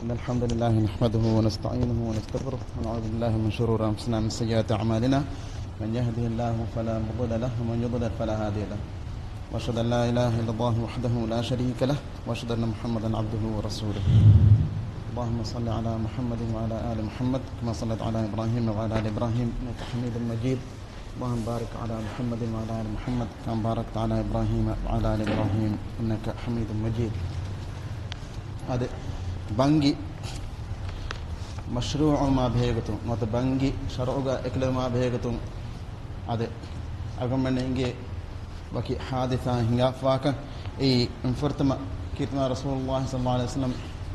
إن الحمد لله نحمده ونستعينه ونستغفره ونعوذ بالله من شرور أنفسنا ومن سيئات أعمالنا من يهده الله فلا مضل له ومن يضلل فلا هادي له وأشهد أن لا إله إلا الله وحده لا شريك له وأشهد أن محمدا عبده ورسوله اللهم صل على محمد وعلى آل محمد كما صليت على إبراهيم وعلى آل إبراهيم إنك حميد مجيد اللهم بارك على محمد وعلى آل محمد كما باركت على إبراهيم وعلى آل إبراهيم إنك حميد مجيد. هذا بانجي مشروع ما بهيغتو مت بانجي شرعوغا اكل ما بهيغتو هذا اغمن انجي وكي حادثه هنگا فاكا اي انفرتما كيتنا رسول الله صلى الله عليه وسلم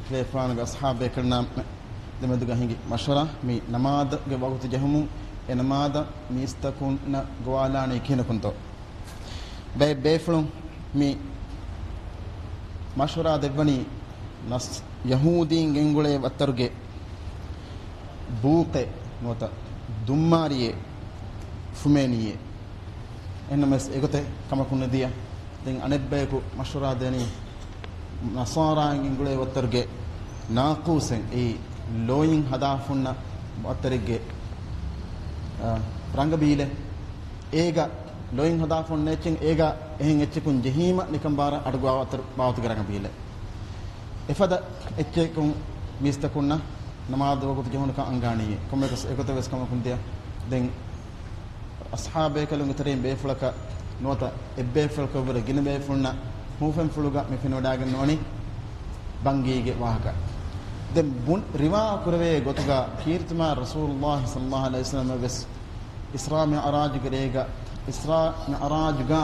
كيفان اصحاب كنا دمدغا هنگي مشورة مي نماز ge وقت جهمو enamada mistakun gwalani kinakunto be beflum mi mashura devani nas yahudin gengule wattarge buuqe nota dummariye fumeniye ennames egote kamakun dia den anebbeku mashura deni nasara gengule wattarge naqusen e loyin hadafunna wattarge rangabiile ega loyin hadafon nechen ega ehin etchekun jehima nikambara adugwa watar bawtu rangabiile efada etchekun mistakunna namadu wagut jehunka anganiye komekas ekoteves kamakun dia den ashabe kalung terem befulaka nota ebbe fulka wala ginbe fulna hufen fuluga me finodagen noni bangige wahaka den bun riwa kurave gotuga kirtuma rasulullah sallallahu alaihi wasallam bes isra mi'raj gerega isra mi'raj ga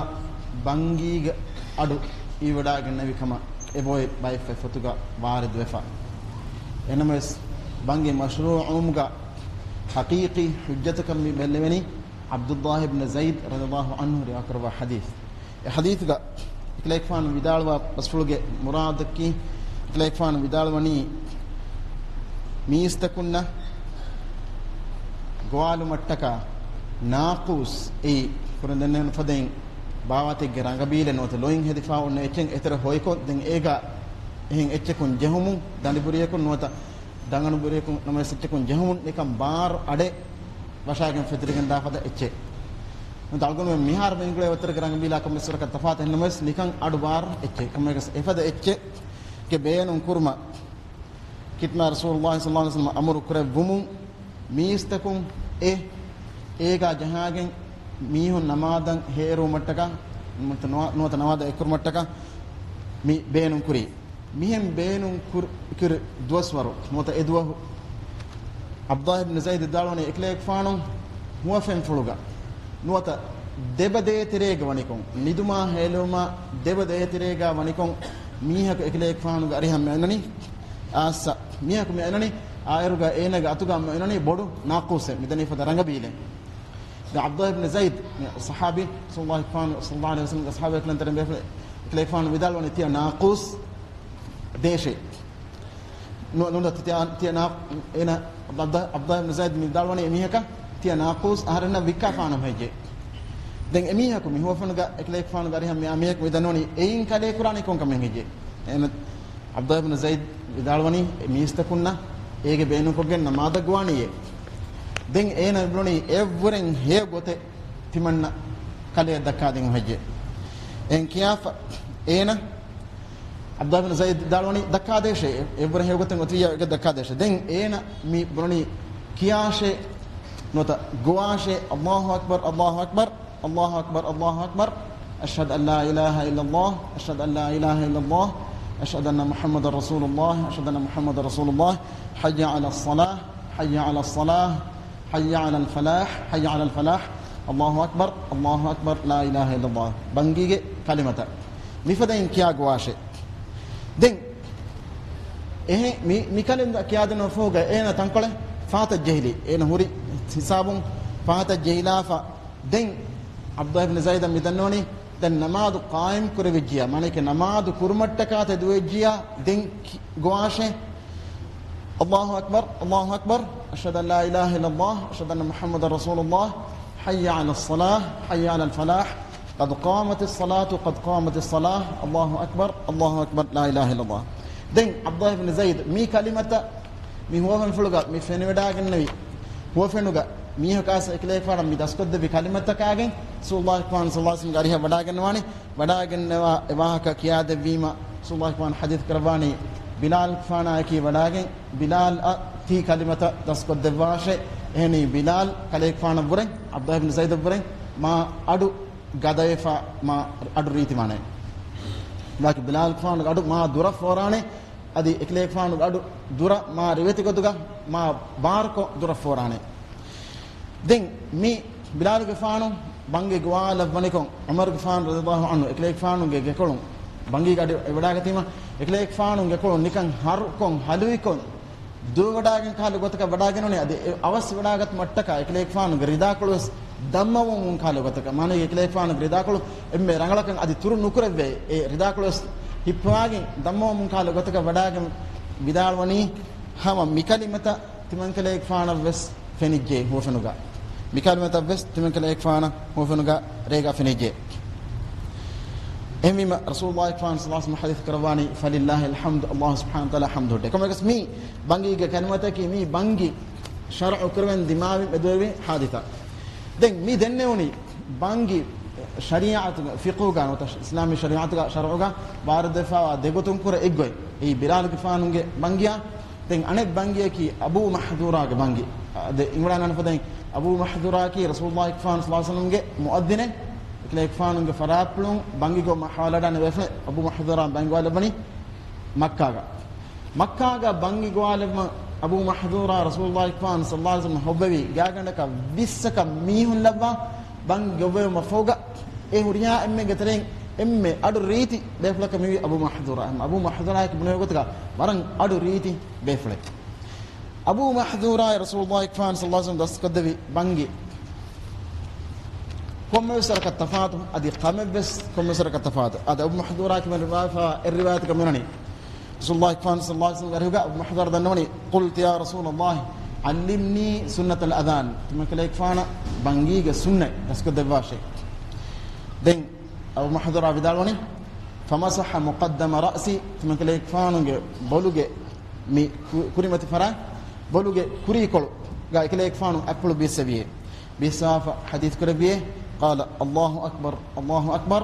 bangiga adu iwadagen nabi kama eboy bay fotuga warid wefa enames bangi mashru'um ga haqiqi hujjatakam bi belwani abdullah ibn zaid radiyallahu anhu riwa kurva hadith e hadith ga iklekfan vidalwa pasfulge muradki iklekfan vidalwani ميستكنا غوالو متكا ناقوس اي فرندن فدين باواتي غرانغبيله نوت لوين هدفا اون اچن اتر هويكو دين ايغا هين اچكون جهمون داندبوريكون نوتا دانغانو بوريكون نمس اچكون جهمون نيكم بار اඩے واشاگن فترگن دافدا اچ ندالگون ميهار بينگلے وتر غرانغبيلا كم مسرك تفات نمس نيكان اඩ بار اچ كمگس افدا اچ ke beyanun kurma kitna rasulullah sallallahu alaihi wasallam amru kure bumun miistakun ega jahagen mihun namadan heeru mattaka nota namada ekur mattaka mi beenun kuri mihem beenun kur duaswaru nota edwahu abdullah ibn zaid dalwani eklek faanun huwafen fuluga nota debade terega wanikon niduma heluma debade terega wanikon mihak eklek faanu ariham menani asa miyaku me enani ayruga enaga atuga me enani bodu naquse midani fada rangabiile da abdullah ibn zaid sahabi sallallahu alaihi wasallam sahabi eklan taren be klefan vidal woni tia naqus deshe no tia na ena abdullah ibn zaid vidal woni mihaka tia naqus aharna vikafana meje den emiyaku mi hofanuga eklefan gari ham miyak midanoni ein kale qurani kon kamen heje en abdullah ibn zaid vidalwani miistakunna ege beenu kogen namada gwaniye den ena bloni evren he gote timanna kale dakka den hajje en kiyafa ena abdullah ibn zaid dalwani dakka deshe evren he gote ngotiya ge dakka deshe den ena mi bloni kiyashe nota gwashe allahu akbar allahu akbar allahu akbar allahu akbar ashhadu an la ilaha illa allah ashhadu an la ilaha illa allah أشهد أن محمد رسول الله أشهد أن محمد رسول الله حي على الصلاة حي على الصلاة حي على الفلاح حي على الفلاح الله أكبر الله أكبر لا إله إلا الله بنجيجي كلمة مفدين كيا غواشي دين إيه مي كلمة كيا دنا فوقه إيه نتنقله فات الجهلي إيه نهوري حسابهم فات الجهلا فدين عبد الله بن زيد مدنوني den namadu qaim kurevijia manike namadu kurmattaka tedwejia den goashe Allahu akbar ashhadu an la ilaha illa allah ashhadu anna muhammadar rasulullah hayya ala as-salah hayya ala al-falah qad qamat as-salatu qad qamat as-salah Allahu akbar la ilaha illa allah den Abdullah ibn Zaid mi kalimata mi huwa fuluga mi fenwedagen nawi huwa fenuga mi hakas ekle fara mi daskodde bi kalimata kagen sallallahu alaihi wasallam gariha wadagen wani wadagen wa evahaka kiyade wima sallallahu alaihi hadith karwani Bilal fana ki wadagen Bilal ti kalimata daskodde washe ehni Bilal kalek fana buren Abdullah ibn Zaid buren ma adu gadaefa ma adu riti mane laki Bilal fana adu ma dura forane adi ekle fana adu dura ma riveti goduga ma barko dura forane den mi Bilal ge fana bangi gwala vanikon Umar ge fana radhiyallahu anhu ekle fana ge kolon bangi gadi wadaagatima ekle fana ge kolon nikan har kon haluikon du wadagen kalu gotaka wadagen ne adi awas wadagat mattaka ekle fana ge rida kolos dammamun kalu gotaka mane ekle fana ge rida kolo emme rangalakan adi turu nukurave e rida kolos hippagen dammamun kalu gotaka wadagen bidal wani hama mikalimata timankale fana ves fenije hofenuga mikalimata ves timankale fana hofenuga rega fenije emima rasulullah sallallahu alaihi wasallam hadith karawani falillahi alhamd allah subhanahu wa ta'ala hamdu de kama kasmi bangi ge kalimata ki mi bangi shar'u kurwen dimawi medowi haditha den mi dennewni bangi shari'at fiqhu ga wata islami shari'at ga shar'u ga bardefa degotun kur eggoy e bilal ge fanunge bangiya den anek bangiya ki abu mahdura ge bangi de imran an fadan abu mahdura ki rasulullah sallallahu alaihi wasallam ge muaddine ekle fanunge faraplun bangi go mahalada ne wefe abu mahdura bangi wala bani makka ga bangi go wala abu mahdura rasulullah sallallahu alaihi wasallam hobbi gaganda ka bissaka mihun labba bangi go mafoga e huriya emme getren emme adu riti beflaka mi abu mahdura ki bunay gotka maran adu riti beflak abu mahdura rasulullah sallallahu alaihi wasallam daskadawi bangi كم سرك التفاضل أدي قام بس كم سرك التفاضل هذا أبو محذورة كمان الروايات كمنني رسول الله صلى الله عليه وسلم قال أبو محذور دنوني قلت يا رسول الله علمني سنة الأذان ثم كليك فانا بانجيج السنة تسكت دباشة دين أبو محذور بدالوني فمسح مقدم رأسي ثم كليك فانا بولوج مي كريمة فرا بولوج كري كل قال كليك فانا أكل بيسبيه بيسافة حديث كربيه قال الله أكبر الله أكبر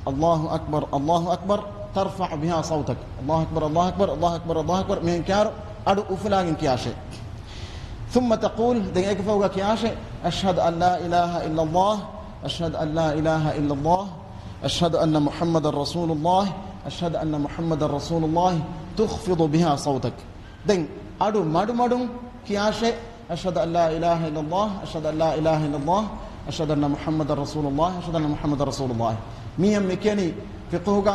الله أكبر الله أكبر ترفع بها صوتك الله أكبر الله أكبر الله أكبر الله أكبر من كار أدو أفلاق كياشي ثم تقول دقيقة فوق كياشي أشهد أن لا إله إلا الله أشهد أن لا إله إلا الله أشهد أن محمد رسول الله أشهد أن محمد رسول الله تخفض بها صوتك دين أدو مدو كياشي أشهد أن لا إله إلا الله أشهد أن لا إله إلا الله أشهد أن محمد رسول الله أشهد أن محمد رسول الله ميم مكاني فقهك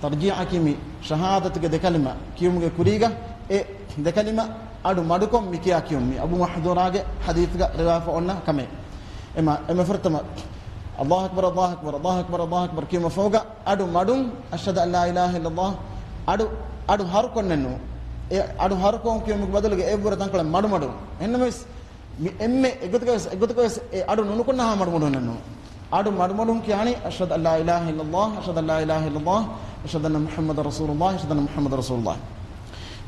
ترجيع كيمي شهادتك ده كلمة كيوم كوريجا ده كلمة أدو مادكم مكيا كيومي أبو محذوراجة حديثك رواية فقلنا كمي إما فرتما الله أكبر الله أكبر الله أكبر الله أكبر كيوم فوقا أدو مادون أشهد أن لا إله إلا الله أدو هاركون ننو أدو هاركون كيوم بدلك إبورة تانكلا مادو إنما emme egotukas adu nunukuna marmudunnu adu marmudun kiyani ashhadu an la ilaha illallah ashhadu an la ilaha illallah ashhadu anna muhammadar rasulullah ashhadu anna muhammadar rasulullah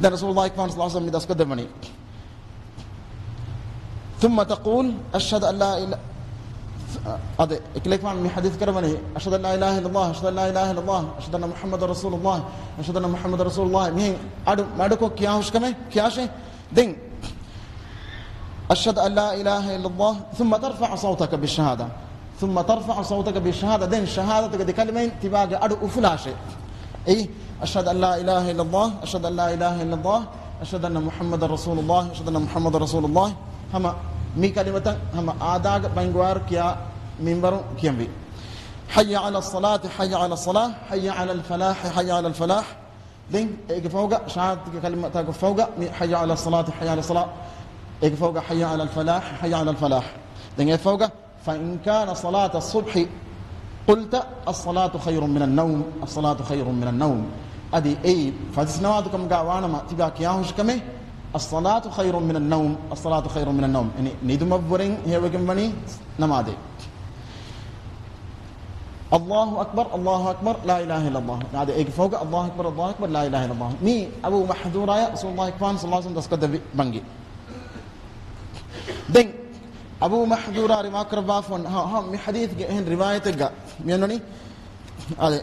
dan rasulullah sallallahu alaihi wasallam daskadamani thumma taqul ashhadu an la ilaha ade iklefan mi hadith karmani ashhadu an la ilaha illallah ashhadu an la ilaha illallah ashhadu anna muhammadar rasulullah ashhadu anna muhammadar rasulullah mi adu maduko kiyahushkame kiyashe den أشهد أن لا إله إلا الله ثم ترفع صوتك بالشهادة ثم ترفع صوتك بالشهادة دين شهادتك دي كلمين تباقى أدو أفلاشي أي أشهد أن لا إله إلا الله أشهد أن لا إله إلا الله أشهد أن محمد رسول الله أشهد أن محمد رسول الله هما مي كلمة هما آداغ بانغوار كيا منبرو كيامبي حي على الصلاة حي على الصلاة حي على الفلاح حي على الفلاح دين فوق شهادتك كلمة فوق حي على الصلاة حي على الصلاة فوق حي على الفلاح حي على الفلاح دين فوق فإن كان صلاة الصبح قلت الصلاة خير من النوم الصلاة خير من النوم أدي أي فدسنواتكم قاوانا ما تباك ياهوش كمي الصلاة خير من النوم الصلاة خير من النوم يعني ندم بورين هي وكم بني نمادي الله أكبر الله أكبر لا إله إلا الله هذا إيه فوق الله أكبر لا إله إلا الله مي أبو محذورة يا رسول الله صلى الله عليه وسلم دسكت بانجي دين أبو محذورة رما كربافون ها مي حديث هن رواية جا مينوني هذا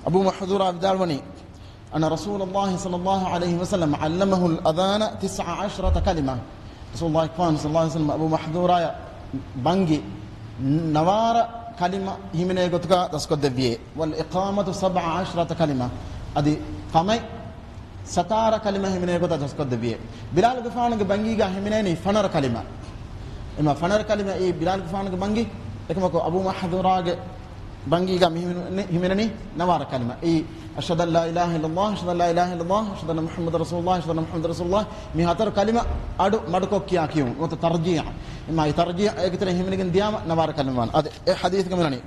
أبو محذورة بدالوني أن رسول الله صلى الله عليه وسلم علمه الأذان 19 كلمة رسول الله صلى الله عليه وسلم أبو محذورة بانجي نوار كلمة همين يقولك تسكت دبيه والإقامة 17 كلمة أدي قامي 17 كلمة همين يقولك تسكت دبيه بلال غفانك بانجيغا همينني فنر كلمة إما فنر كلمة إيه بلال غفانك بانجي لكن أبو محذورة بانجيغا همينني نوار كلمة إيه أشهد أن لا إله إلا الله أشهد أن لا إله إلا الله أشهد أن محمد رسول الله أشهد أن محمد رسول الله مهاتر كلمة أدو مدكو كيا كيوم وتترجيع إما يترجيع يكتر همينين ديام نوار كلمان هذا حديث كمنني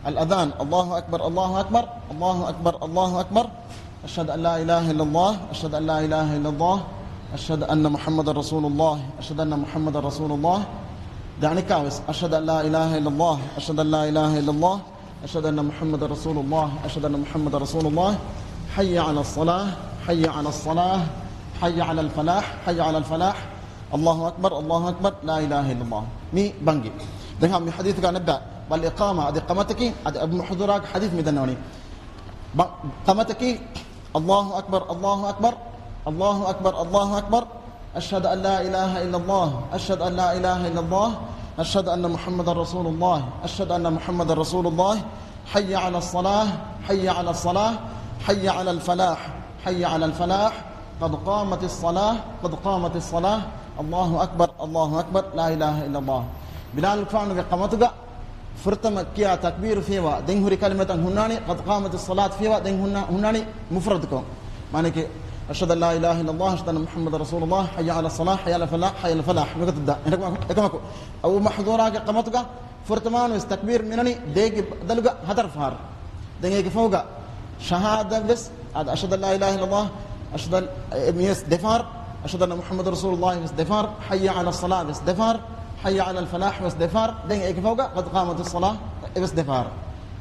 الأذان الله أكبر الله أكبر الله أكبر الله أكبر أشهد أن لا إله إلا الله أشهد أن لا إله إلا الله أشهد أن محمد رسول الله أشهد أن محمد رسول الله دعني كاوس أشهد أن لا إله إلا الله أشهد أن لا إله إلا الله أشهد أن محمد رسول الله أشهد أن محمد رسول الله حي على الصلاة حي على الصلاة حي على الفلاح حي على الفلاح الله أكبر الله أكبر لا إله إلا الله مي بانجي ده هم حديث كان نبدأ بالإقامة أدي قامتك أدي أبو محذورك حديث مدنوني قامتك الله أكبر الله أكبر الله أكبر الله أكبر أشهد أن لا إله إلا الله أشهد أن لا إله إلا الله أشهد أن محمد رسول الله أشهد أن محمد رسول الله حي على الصلاة حي على الصلاة حي على الفلاح حي على الفلاح قد قامت الصلاة قد قامت الصلاة الله أكبر الله أكبر لا إله إلا الله بلال فان قامتك فرتم كيا تكبير فيها دين هري كلمة هناني قد قامت الصلاة فيها دين هناني مفردكم معنى أشهد أن لا إله إلا الله أشهد أن محمد رسول الله حي على الصلاة حي على الفلاح حي على الفلاح نقطة دا إنكم أو محظورة قامتك فرتمان واستكبير منني ديك دلوقا هدر فار ديك فوقا شهادة بس أشهد أن لا إله إلا الله أشهد ميس دفار أشهد أن محمد رسول الله بس دفار حي على الصلاة بس دفار حي على الفلاح بس دفار ديك فوقا قد قامت الصلاة بس دفار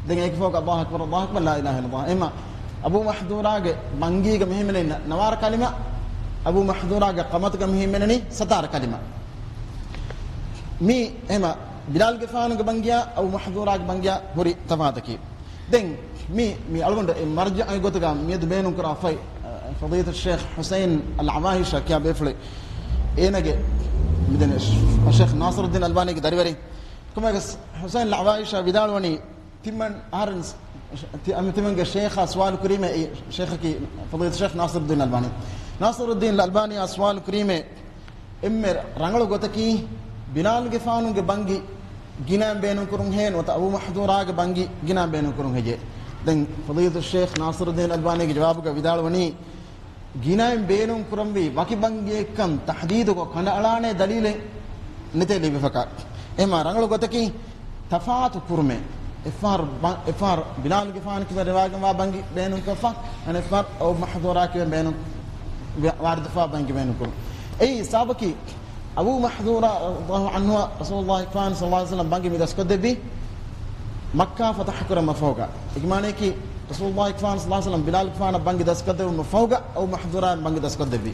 ديك فوقا الله أكبر الله أكبر لا إله إلا الله إما أبو محذورة بانجيغ مهمنين نوار كلمة أبو محذورة قامتك مهمنني 17 كلمة مي إما بلال غفانك بانجيا أو محذورة بانجيا هوري تفاتكي دين مي ألون مرجع يقولك ميد بينهم كرافي فضيلة الشيخ حسين العماهشة كيا بيفلي إينك مدن الشيخ ناصر الدين الألباني كداري كما حسين العماهشة بدالوني تمن هارنس تمن الشيخ سؤال كريمة شيخك فضيلة الشيخ ناصر الدين الألباني ناصر الدين الألباني سؤال كريمة إمر رانغلو غوتكي بلال غفانو غبانغي جنان بينهم كرون هين وتأبو محذورة غبانغي جنان بينهم كرون هجي دين فضيلة الشيخ ناصر الدين الألباني جوابك بدالوني جنان بينهم كرون بي باقي بانغي كم تحديدك كنا علانة دليل نتيلي بفكار إما رانغلو غوتكي تفاوت كرمه إفار بلال غفان كبر رواجم وابنجي بينهم كفا أنا إفار أو محظورة كبر بينهم وارد فا بنجي بينهم كل أي سابقي أبو محظورة الله عنه رسول الله صلى الله عليه وسلم بنجي مدرسكت بي مكة فتح كرم فوقا إجمالي كي رسول الله صلى الله عليه وسلم بلال غفان بنجي درسكت بي فوقا أو محظورة بنجي درسكت بي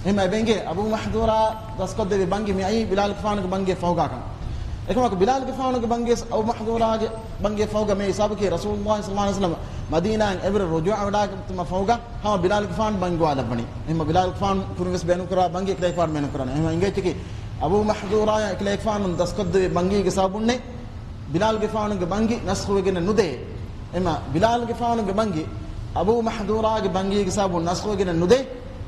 هما بنجي أبو محظورة درسكت بي بنجي معي بلال غفان بنجي فوقا كان لكن بلال غفان بنجيس أو محظورة بنجي فوقا مي سابقي رسول الله صلى الله عليه وسلم مدينة إبر الرجوع ودا تما فوقا هم بلال غفان بنجوا على بني هم بلال غفان كورنس بينو كرا بنجي كليك فان بينو كرا هم إنجي تكي أبو محظورة كليك فان دسكت بنجي كسابوني بلال غفان بنجي نسخو جن نودي إما بلال غفان بنجي أبو محظورة بنجي كسابون نسخو جن نودي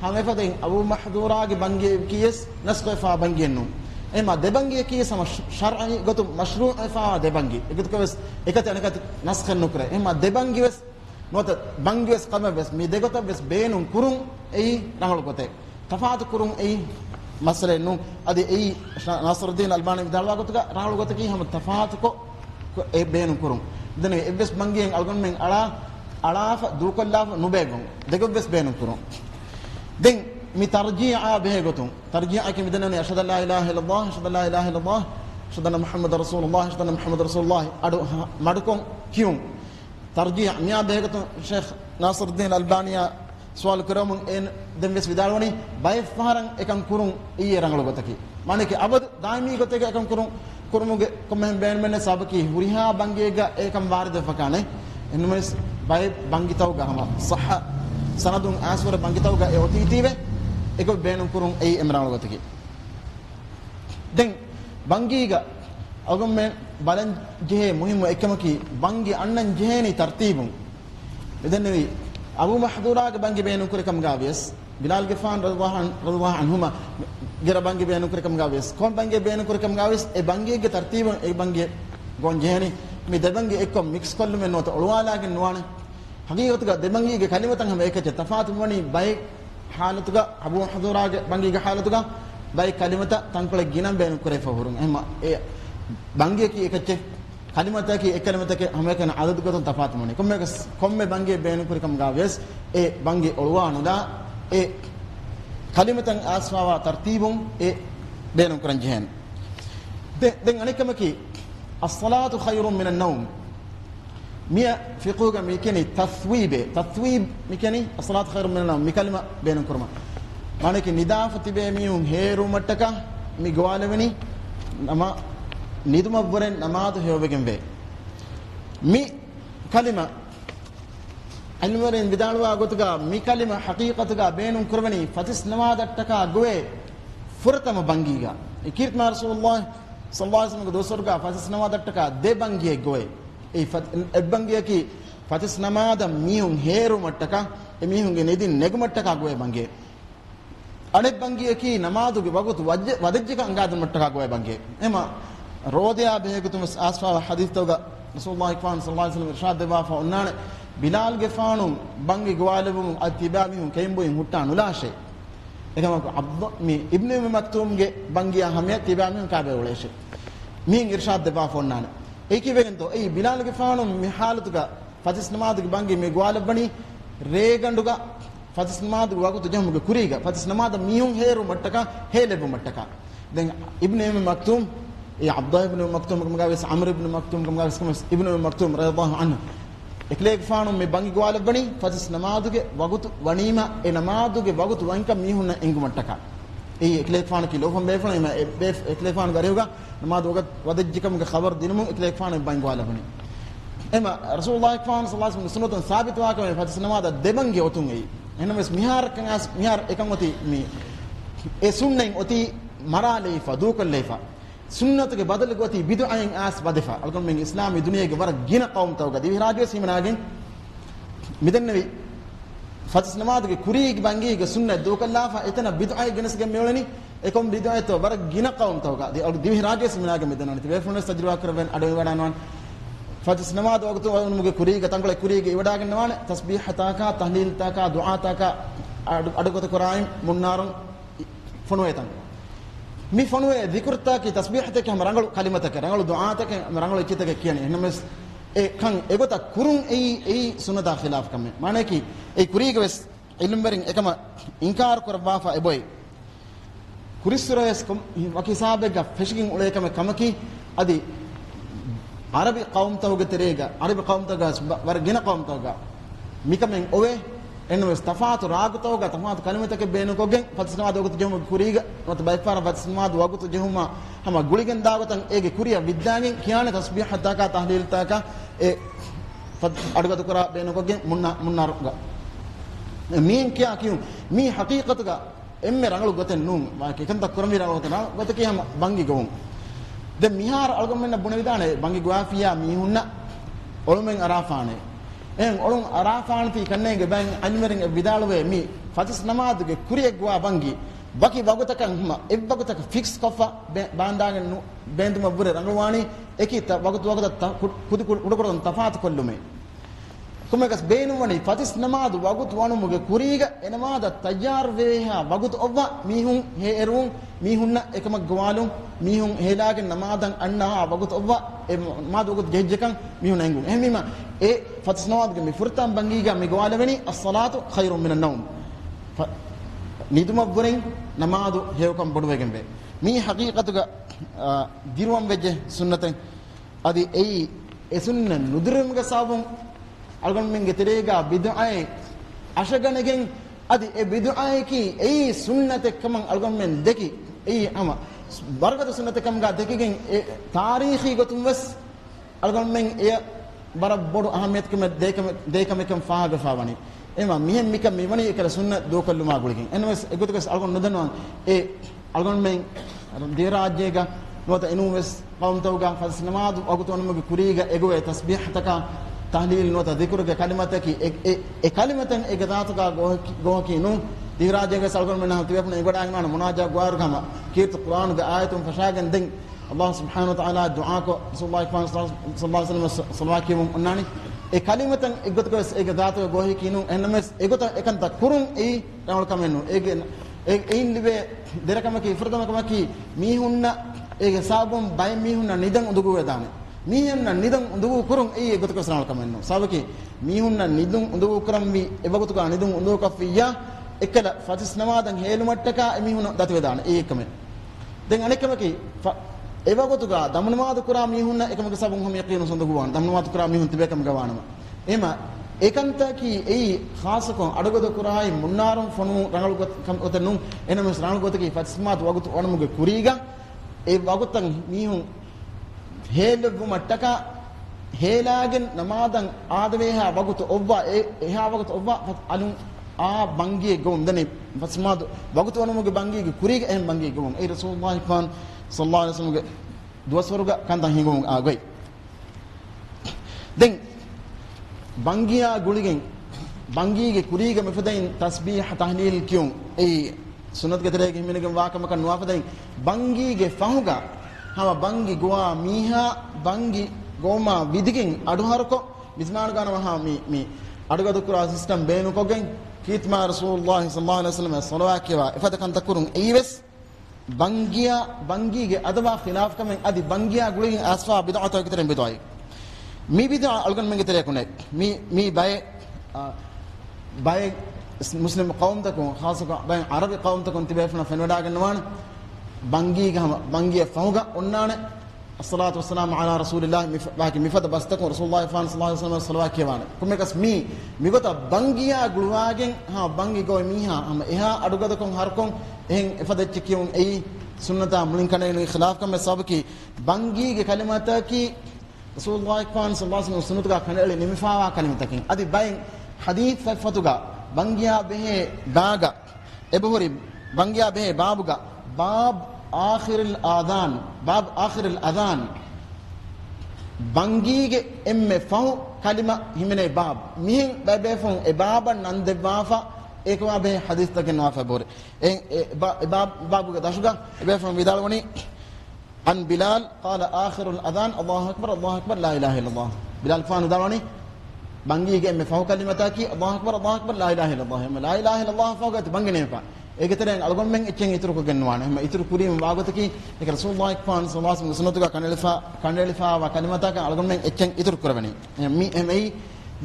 هم يفتح أبو محظورة بنجي كيس نسخو فا بنجي نو إما دبنجي كيس هم شرعي قطب مشروع فا دبنجي يقول كويس إكتر أنا كت نسخ النكرة إما دبنجي بس نوت بنجي بس قام بس ميدة قطب بس بينهم كرون أي رانغل قطع تفاعل كرون أي مسألة إنه أدي أي ناصر الدين الألباني بدالوا قطع رانغل قطع كي هم تفاعل كو أي بينهم كرون دنيا بس بنجي ألقون من على دوك الله نبيعهم دكتور بس بينهم كرون دين مترجيع به قطون ترجيع كم بدنا أشهد لا إله إلا الله أشهد لا إله إلا الله ashhadu muhammad rasulullah ashhadu muhammad rasulullah adu madukon kiyum tarjih miya behegatu sheikh nasiruddin albaniya swal kuramun en demves vidalwani bay faran ekam kurun iye rangalu gotaki maneke abad daimi goteke ekam kurun kurumuge komen ben men sabaki huriha bangega ekam waride fakane enmes bay bangitawga hama sahha sanadun aswara bangitawga e otitiwe eko benum kurun ei emrangalu gotaki den bangiga agum men balan jehe muhimmu ekamaki bangi annan jeheni tartibun edennevi abu mahdura ge bangi benum kurikam gavies bilal gifan radhiyallahu anhuma gira bangi benum kurikam gavies kon bangi benum kurikam gavies e bangi ge tartibun e bangi gon jeheni me debangi ekkom mix kollu men nota olwala ge nuwana haqiqatuga debangi ge kalimatan hama ekete tafatum wani bay halatuga abu mahdura ge bangi ge halatuga bay kalimata tankole ginam benum kurey fahurun ehma e bangi ki ekete kalimata ki ekalimata ke hame kana adad goton tafaat mone komme bangi benum kurikam gaves e bangi olwanu da e kalimatan aswawa tartibum e benum kuran jehen den anikama ki as-salatu khayrun min an-nawm miya fiquga mikeni tathwib mikeni as-salatu khayrun min an-nawm mikalima benum kurma maneki nidafati be mihun heru mattaka mi gwaleveni nama nidumavvaren namadu hewegen ve mi kalima anwaren vidalwa gotuga mi kalima haqiqatuga beenun kurvani fatis namadattaka goe furtama bangiga ikirtma rasulullah sallallahu alaihi wasallam dosorga fatis namadattaka de bangiye goe e bangiye ki fatis namada mihun heru mattaka e mihunge nedin negumattaka goe bangiye ane bangiye ki namaduge wagutu wadajjika angadu mattaka goe bangiye ema rodeya behegutum asfa hadith tawga rasulullah sallallahu alaihi wasallam irshad deba fa unnane bilal ge faanum bangi gwalebum atibamihum kayimboyin huttanu lashe ekama abd mi ibn maktum ge bangiya hame tibamihum kabe uleshe min irshad deba fa unnane eki vegento ei bilal ge faanum mi halatuga fatis namad ge bangi me gwalebani reganduga fatis namad wagutu jamuge kuriga fatis namad mihum heru mattaka helebu mattaka den ibn maktum عبد الله بن مكتوم كم قاوس عمرو بن مكتوم كم قاوس كم ابن مكتوم رضي الله عنه اكليك فانو مي بانغي غوال بني فاتس نمازوge وغوت ونيما e namaduge wagutu wanka mihunna engumattaka e eklek faanu ki lofam be fana be eklek faanu garewga namadu wagat wadajjikam ge khabar dinum eklek faanu bang wala bani ema rasulullah sallallahu alaihi wasallam sunnatun sabit wa kam fatis namada debange otun ei enames mihar kan as mihar ekamoti mi e sunnain oti marale fa dukal lefa sunnatuge badal goti bid'ain as badifa algon men islami duniyage war gina qawm tawga divi radio simanagen midennevi fatis namaduge kurigi bangiga sunna dokallafa etana bid'ai genesge mewleni ekom bid'ai to war gina qawm tawga divi radio simanagen midenani te wefone sajruwa karven adu wadanon fatis namadu waqtu muge kuriga tangole kuriga iwadagen nawane tasbihataka tahliltaka du'ataka adu goto qur'an munnarum fonoetan mi fonwe dhikurta ki tasbihata ki rangalu kalimata ki rangalu du'ata ki rangalu ichita ki kiyani enames e kan egota kurun ei sunata khilaf kamme mane ki ei kuriga wes ilmberin ekama inkar korwa fa eboy kurisures kom wakisabe ga fishing ule ekama kamaki adi arabi qawm tawga terega arabi qawm tawga war gina qawm tawga mikamen owe enames tafaatu raagutawga tafaatu kalimatake beenu kogen fatisnama dogutu jehuma kuriga not bayfara fatisnama dogutu jehuma hama guligen dagotan ege kuriya viddangen kiyane tasbihataka tahliltaka e adugatu kora beenu kogen munnaruga min kiya kiyum mi haqiqatuga emme rangalu goten nun ma kekanta kurami rangalu goten gotaki hama bangi gowon de mihar algomenna bune vidane bangi gwafiya mihunna olumen arafane en olun arafaanti kannege ban anmering vidalwe mi fatis namaduge kuriyegwa bangi baki bagutaka huma ebbagutaka fix kofa bandagen benduma bure rangwani ekita bagutu wagata kudu udukodon tafaat kollume kumegas beenu wani fatis namadu wagutu wanu muge kuriga enamada tayyar veha wagutu obba mihun he erun mihunna ekama gwalum mihun helagen namadan anna wagutu obba e madu wagutu jehjekan mihun engu ehmima e fatis namadu mi furtam bangiga mi gwalawani as-salatu khairun min an-nawm niduma buren namadu hewkam bodwegembe mi haqiqatuga diruam vejje sunnaten adi ei esunna nudirumge sabun algon menge terega bid'ai ashaganegen adi e bid'ai ki ei sunnate kaman algon men deki ei ama bargata sunnate kam ga dekigen tarikhi gotum wes algon men e bara bodu ahamiyat kem dekam faaga faawani ema mihen mikam mewani ekala sunna dokalluma guligen enwes egotuges algon nodanwan e algon men de rajyega nota enumes qawmtawga fas namadu agutonumuge kuriga egowe tasbih taka tahlil nota dhikruge kalimataki e kalimatan e gadatuga gohki nu de rajyega algon men ha tiyapna egoda ngana munaja gwaru kama kirt qur'an ga ayatun fashagan den Allah subhanahu wa ta'ala du'a ko Rasulullah sallallahu alaihi wasallam salawaki mum unnani e kalimatan egotugo e gadatu gohi kinu enmes egota ekanta kurun e ramul kamennu e inlibe derakama ki furdama kama ki mihunna ege sabum bay mihunna nidan undugu wedane mihunna nidan undugu kurun e egotugo ramul kamennu sabaki mihunna nidun undugu kuram mi ebagotugo nidun undugu kafiya ekala fatis namadan helumattaka mihunna datu wedane e ekame den anekama ki evagotuga damnamaadu kura mihunna ekamage sabun hum yaqinu sonduguwan damnamaadu kura mihun tibekam gawanama ema ekanta ki ei khasakon adugoda kurai munnarum fonu rangal got kam otenu enames rangal gotaki fatsmat wagut onamuge kuriga e wagutan mihun helevu mattaka helagen namadan aadweha wagutu obba eha wagutu obba alun a bangiye gom dane fatsmat wagutu onamuge bangiye kuriga em bangiye gom ei rasulullah sallallahu alaihi wasallam duwaswaruga kanta hingum agoi den bangiya guligen bangige kuriga mefadain tasbih tahlil kyun ei sunat geterege himenegen wakama kan nuafadain bangige fahuga hama bangi goa miha bangi goma vidigen aduharko bisman gana ha mi adugadu kura system beenu kogen kitma rasulullah sallallahu alaihi wasallam salawakiwa ifada kan takurun eiwes bangiige adaba khilaf kamen adi bangiya gulin asfa bid'ata kiteren bid'ai mi bid'a algan menge tere kunek mi bay muslim qawm takon khasaka bay arabi qawm takon tibefna fenwada ganwan bangiya fawga onnane الصلاة والسلام على رسول الله باقي مفاد بستكون رسول الله صلى الله عليه وسلم صلوات كيوانا كمكس مي غوتا بانغيا غلواген ها بانغي غو ميها ام اها ادغدكم هركم ان افدت كيون اي سنتا ملين كان خلاف كم سبكي بانغي كلماتا كي رسول الله صلى الله عليه وسلم سنتغا كان لي نمفاوا كلمتا كي ادي باين حديث فتوغا بانغيا به باغا ابهوري بانغيا به بابغا باب آخر الآذان باب آخر الأذان بانجيج إم فو كلمة همني باب مين بابفون بابا نندبافا إكوا به حديث تكن نافع بوري باب داشوغا بابفون بدالوني عن بلال قال آخر الأذان الله أكبر لا إله إلا الله بلال فان دالوني بانجيج إم فو كلمة تاكي الله أكبر لا إله إلا الله لا إله إلا الله فوقت بانجني فا ඒකතරෙන් අලගොන් මෙන් එච්චෙන් ඉතුරු කරගෙනවාන එහෙම ඉතුරු කුරීම වාගතකි ඒක රසූලුල්ලාහ් සල්ලල්ලාහු අලයිහි වසල්ලම් සුන්නතුක කණ්ඩලිෆා වා කලිමතක අලගොන් මෙන් එච්චෙන් ඉතුරු කරවනි මි එමෙයි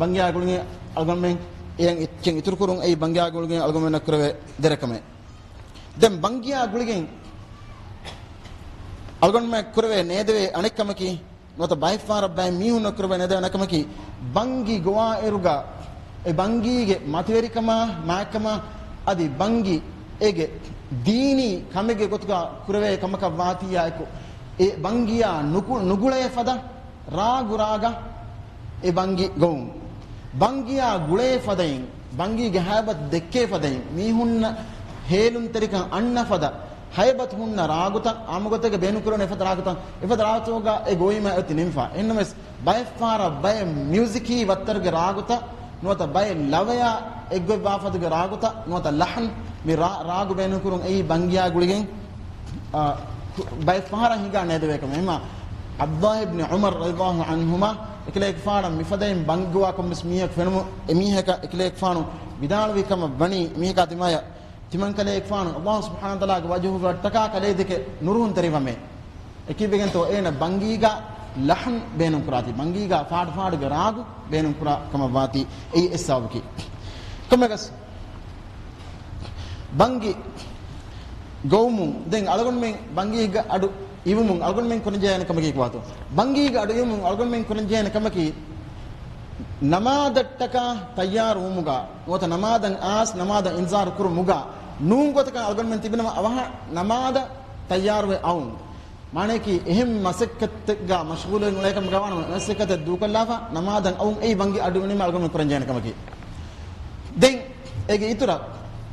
බංගියා ගුණගේ අලගොන් මෙන් එයන් එච්චෙන් ඉතුරු කරුන් ඒ බංගියා ගුණගේ අලගොන් මෙන් කරවේ දෙරකම දැන් බංගියා ගුණගෙන් අලගොන් මෙන් කරවේ නේදවේ අනෙක්කමකි නොත බයිෆාර බයි මිහුන කරවේ නේද අනෙක්කමකි බංගි ගෝවා එරුගා ඒ බංගිගේ මතවරිකම මාකම අදි බංගි ege dini kamege gotuga kurave kamaka vatiya eko e bangiya nugule fada raguraga e bangi gom bangiya gule fadain bangi ge habat dekke fadain mihunna helun terika anna fada haybat hunna raguta amugotege benu kurone fada raguta e fada ratuga e goima ati nimfa enmes by far by musiki wattarge raguta nota by lavaya eggo bafadge raguta nota lahn mi raagu benu kurun ei bangiya guligen bay fara higa nedewekam ema abdullah ibn umar radhiyallahu anhuma eklek fara mi fadaim bangwa kom bismiyak fenmu emiheka eklek fanu bidalwi kam bani miheka timaya timan kalek fanu allah subhanahu wa taala ge wajhu wattaka kale deke nurun terivame ekibegen to ena bangiga lahn benu kurati bangiga faad ge raagu benu kura kam wati ei esawki komegas bangi gaumu den alagon men bangi ga adu ivumun algon men kono jeyana kamaki kwato bangi ga adu ivumun algon men kono jeyana kamaki namaadattaka tayyar umuga wata namadan as namadan inzar kur muga nuungotaka algon men tibinama awaha namada tayyar we aun mane ki ehim masakkat ga mashghulun lekam gawana masakkat dukallafa namadan aun ei bangi adu ni algon men kono jeyana kamaki den ege itura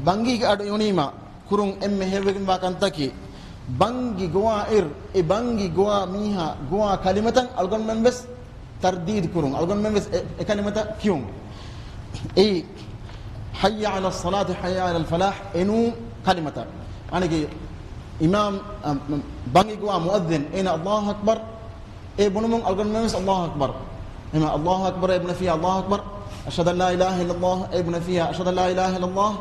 bangi ga adu yunima kurun emme hewegin ba kantaki bangi goa e bangi goa miha goa kalimatan algon membes tardid kurun algon membes e kalimata kiyum e hayya ala salat hayya ala al falah enu kalimata anigi imam bangi goa muadzin ina allah akbar e bunum algon membes allah akbar ima allah akbar ibn fi allah akbar ashhadu an la ilaha illallah ibn fiha ashhadu an la ilaha illallah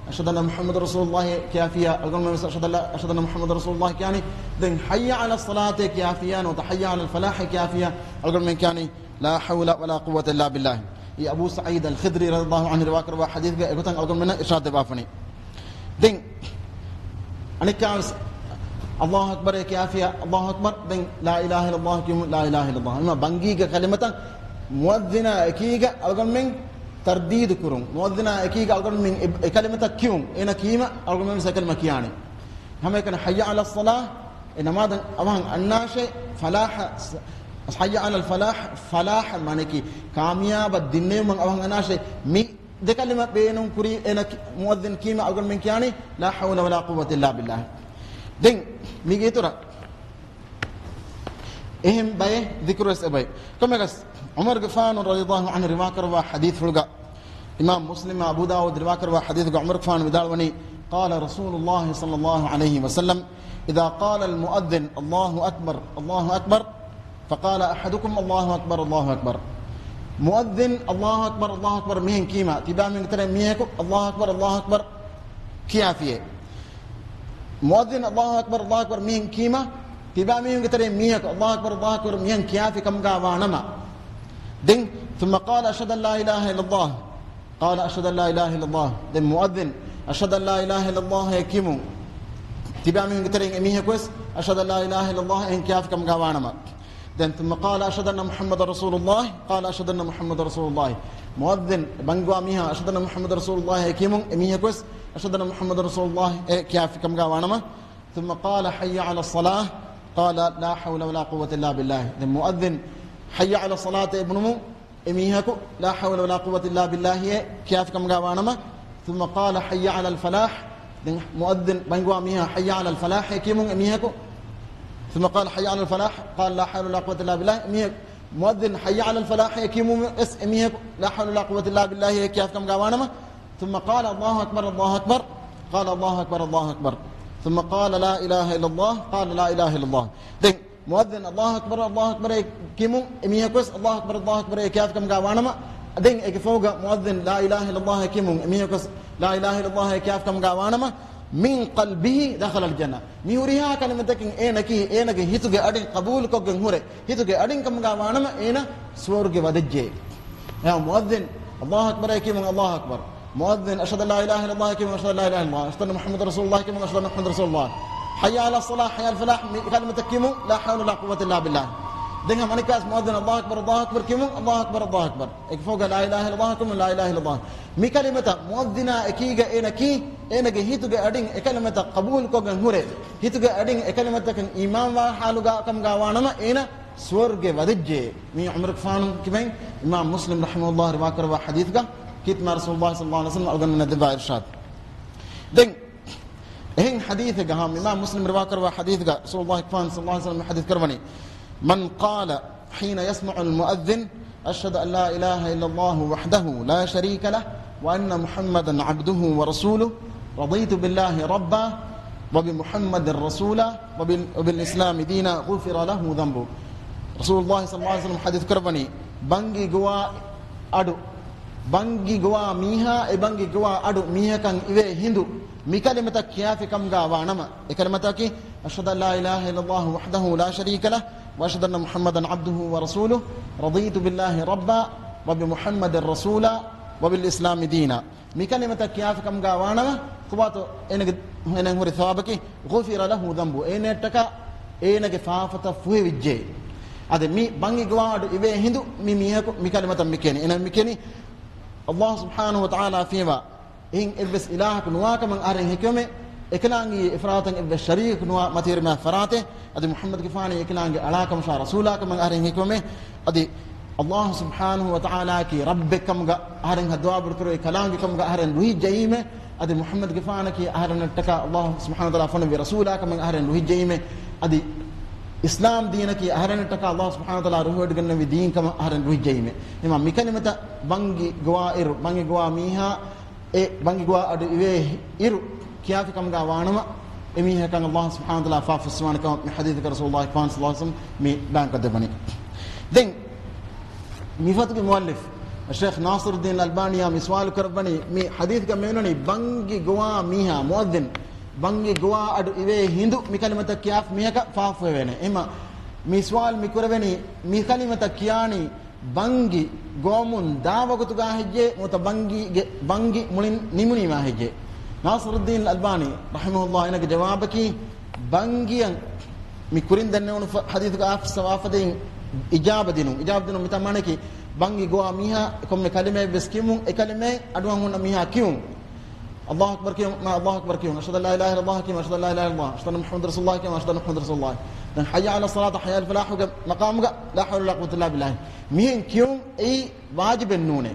أشهد أن محمد رسول الله كافية أقول أشهد أن محمد رسول الله كاني ذن حي على الصلاة كافية وتحيا على الفلاح كافية أقول من كاني لا حول ولا قوة إلا بالله يا أبو سعيد الخدري رضي الله عنه رواكر وحديث أقول منه إرشاد بافني ذن أنا كاس الله أكبر كافية الله أكبر ذن لا إله إلا الله لا إله إلا الله إما بنجيك كلمة مؤذنا أكيد أقول من ترديد كرون مؤذنا أكيد أقول من كلمة كيوم إنا كيما أقول من كلمة كياني هم يكن حي على الصلاة إن ماذا أمان الناشئ فلاح حي على الفلاح فلاح مانكي كامياب الدنيا من أمان الناشئ مي ده كلمة بينهم كري إنا مؤذن كيما أقول من كياني لا حول ولا قوة إلا بالله دين ميجي ترى إهم باي ذكر السباي كم يقص عمر غفان رضي الله عنه رواكر وحديث فلقا إمام مسلم أبو داود رواكر وحديث عمر غفان بدالوني قال رسول الله صلى الله عليه وسلم إذا قال المؤذن الله أكبر الله أكبر فقال أحدكم الله أكبر الله أكبر مؤذن الله أكبر الله أكبر مين كيما تبا من ترى ميهكم الله أكبر كيافية مؤذن الله أكبر مين كيما تبا من ترى ميهكم الله أكبر مين كيافي كم قاوانما دين ثم قال أشهد أن لا إله إلا الله قال أشهد أن لا إله إلا الله دين مؤذن أشهد أن لا إله إلا الله يكيمو تبع من قترين أميه كويس أشهد أن لا إله إلا الله إن كياف كم قوانما دين ثم قال أشهد أن محمد رسول الله قال أشهد أن محمد رسول الله مؤذن بنقوا أميها أشهد أن محمد رسول الله يكيمو أميه كويس أشهد أن محمد رسول الله كياف كم قوانما ثم قال حي على الصلاة قال لا حول ولا قوة إلا بالله دين مؤذن حي على الصلاة ابنمو اميهكو لا حول ولا قوة إلا بالله كيف كم قوانما ثم قال حي على الفلاح مؤذن بنقوا اميها حي على الفلاح كيمون اميهكو ثم قال حي على الفلاح قال لا حول ولا قوة إلا بالله اميهك مؤذن حي على الفلاح كيمون اس اميهكو لا حول ولا قوة إلا بالله كيف كم قوانما ثم قال الله أكبر الله أكبر قال الله أكبر الله أكبر ثم قال لا إله إلا الله قال لا إله إلا الله مؤذن الله أكبر كيمو إميه كويس الله أكبر كيف كم قوانما دين فوق مؤذن لا إله إلا الله كيمو إميه كويس لا إله إلا الله كيف كم قوانما من قلبه دخل الجنة ميوريها كلمة تكين إنك هيتوجي أدين قبول كوجن هوري هيتوجي أدين كم قوانما إنا سورج ودجى يا مؤذن الله أكبر كيمو الله أكبر مؤذن أشهد لا إله إلا الله كيمو أشهد لا إله إلا الله أشهد أن محمد رسول الله كيمو أشهد أن محمد رسول الله حي على الصلاة حي على الفلاح كلمة كيمو لا حول ولا قوة إلا بالله دينهم أنا كاس مؤذن الله أكبر كيمو الله أكبر فوق لا إله إلا الله كيمو لا إله إلا الله مي كلمة مؤذنا أكيجا إنك هيتوجا أدين كلمة قبول كوجن هوري هيتوجا أدين كلمة كن إمام وحالوجا كم جوانما إنا سورج ودجى مي عمرك فانو كمان إمام مسلم رحمه الله رواكر وحديثك كيت مع رسول الله صلى الله عليه وسلم أرجو من الدفاع إرشاد دين هين حديث جهام إمام مسلم رواكر وحديث رسول الله كفان صلى الله عليه وسلم حديث كربني من قال حين يسمع المؤذن أشهد أن لا إله إلا الله وحده لا شريك له وأن محمدا عبده ورسوله رضيت بالله ربا وبمحمد رسولا وبالإسلام دينا غفر له ذنبه رسول الله صلى الله عليه وسلم حديث كربني بانجي جوا أدو بانجي جوا ميها بانجي جوا أدو ميها كان إذا هندو مي كلمة كياف كم قاوانما كلمة كي أشهد أن لا إله إلا الله وحده لا شريك له وأشهد أن محمدا عبده ورسوله رضيت بالله ربا وبمحمد رسولا وبالإسلام دينا مي كلمة كياف كم قاوانما كباتو إنك هو ثوابك غفر له ذنبه إن تكا ඒනගේ ෆාෆත ෆුහෙ විජ්ජේ අද මි බංගි ගවාඩ ඉවේ හිඳු මි මියක මි කලිමතම් මි කෙනි එනම් මි කෙනි අල්ලාහ් සුබ්හානහු වතාලා ෆීවා ඉන් ඉබ්ස් ඉලාහක නුවාකම අරෙන් හිකමේ එකලාංගී ඉෆරාතන් ඉබ්ස් ශරීක් නුවා මතිරම ෆරාතේ අද මුහම්මද් ගෆානි එකලාංගී අලාකම ෂා රසූලාකම අරෙන් හිකමේ අද Allah subhanahu wa ta'ala ki rabbikam ga aharan hadwa burkuro kalangi kam ga aharan ruhi jayime adi Muhammad gifana ki aharan taka Allah subhanahu wa ta'ala fana bi rasula kam aharan ruhi jayime adi Islam dina ki aharan taka Allah subhanahu wa ta'ala ruhi ganna wi din kam aharan ruhi jayime ima mikalimata bangi gwa iru bangi gwa miha e bangi gwa adu iwe iru kiyafi kam ga wanama emiha kan Allah subhanahu wa ta'ala fa faswana kam hadith rasulullah sallallahu alaihi wasallam mi ban kadabani then ميفات المؤلف الشيخ ناصر الدين الألباني مسوال كربني مي حديث كمينوني بانجي جوا ميها مؤذن بانجي جوا أدو إيه هندو مي كلمة كياف ميها كفاف وينه إما مسوال مي كربني مي كلمة كياني بانجي قومون دعوة كتوجا هجى مت بانجي مولين نيموني ما هجى ناصر الدين الألباني رحمه الله إنك جوابك بانجي مي كورين دنيون حديث كاف سوافدين إجابة دينو متى كي بانجي جوا ميها كم كلمة بس كيمون كلمة أدوان هون ميها كيوم الله أكبر كيوم ما الله أكبر كيوم أشهد أن لا إله إلا الله كيوم أشهد أن لا إله إلا الله أشهد أن محمد رسول الله كيوم أشهد أن محمد رسول الله dan حي على الصلاة حي على الفلاح مقام لا حول ولا قوة إلا بالله مين كيوم أي واجب النونة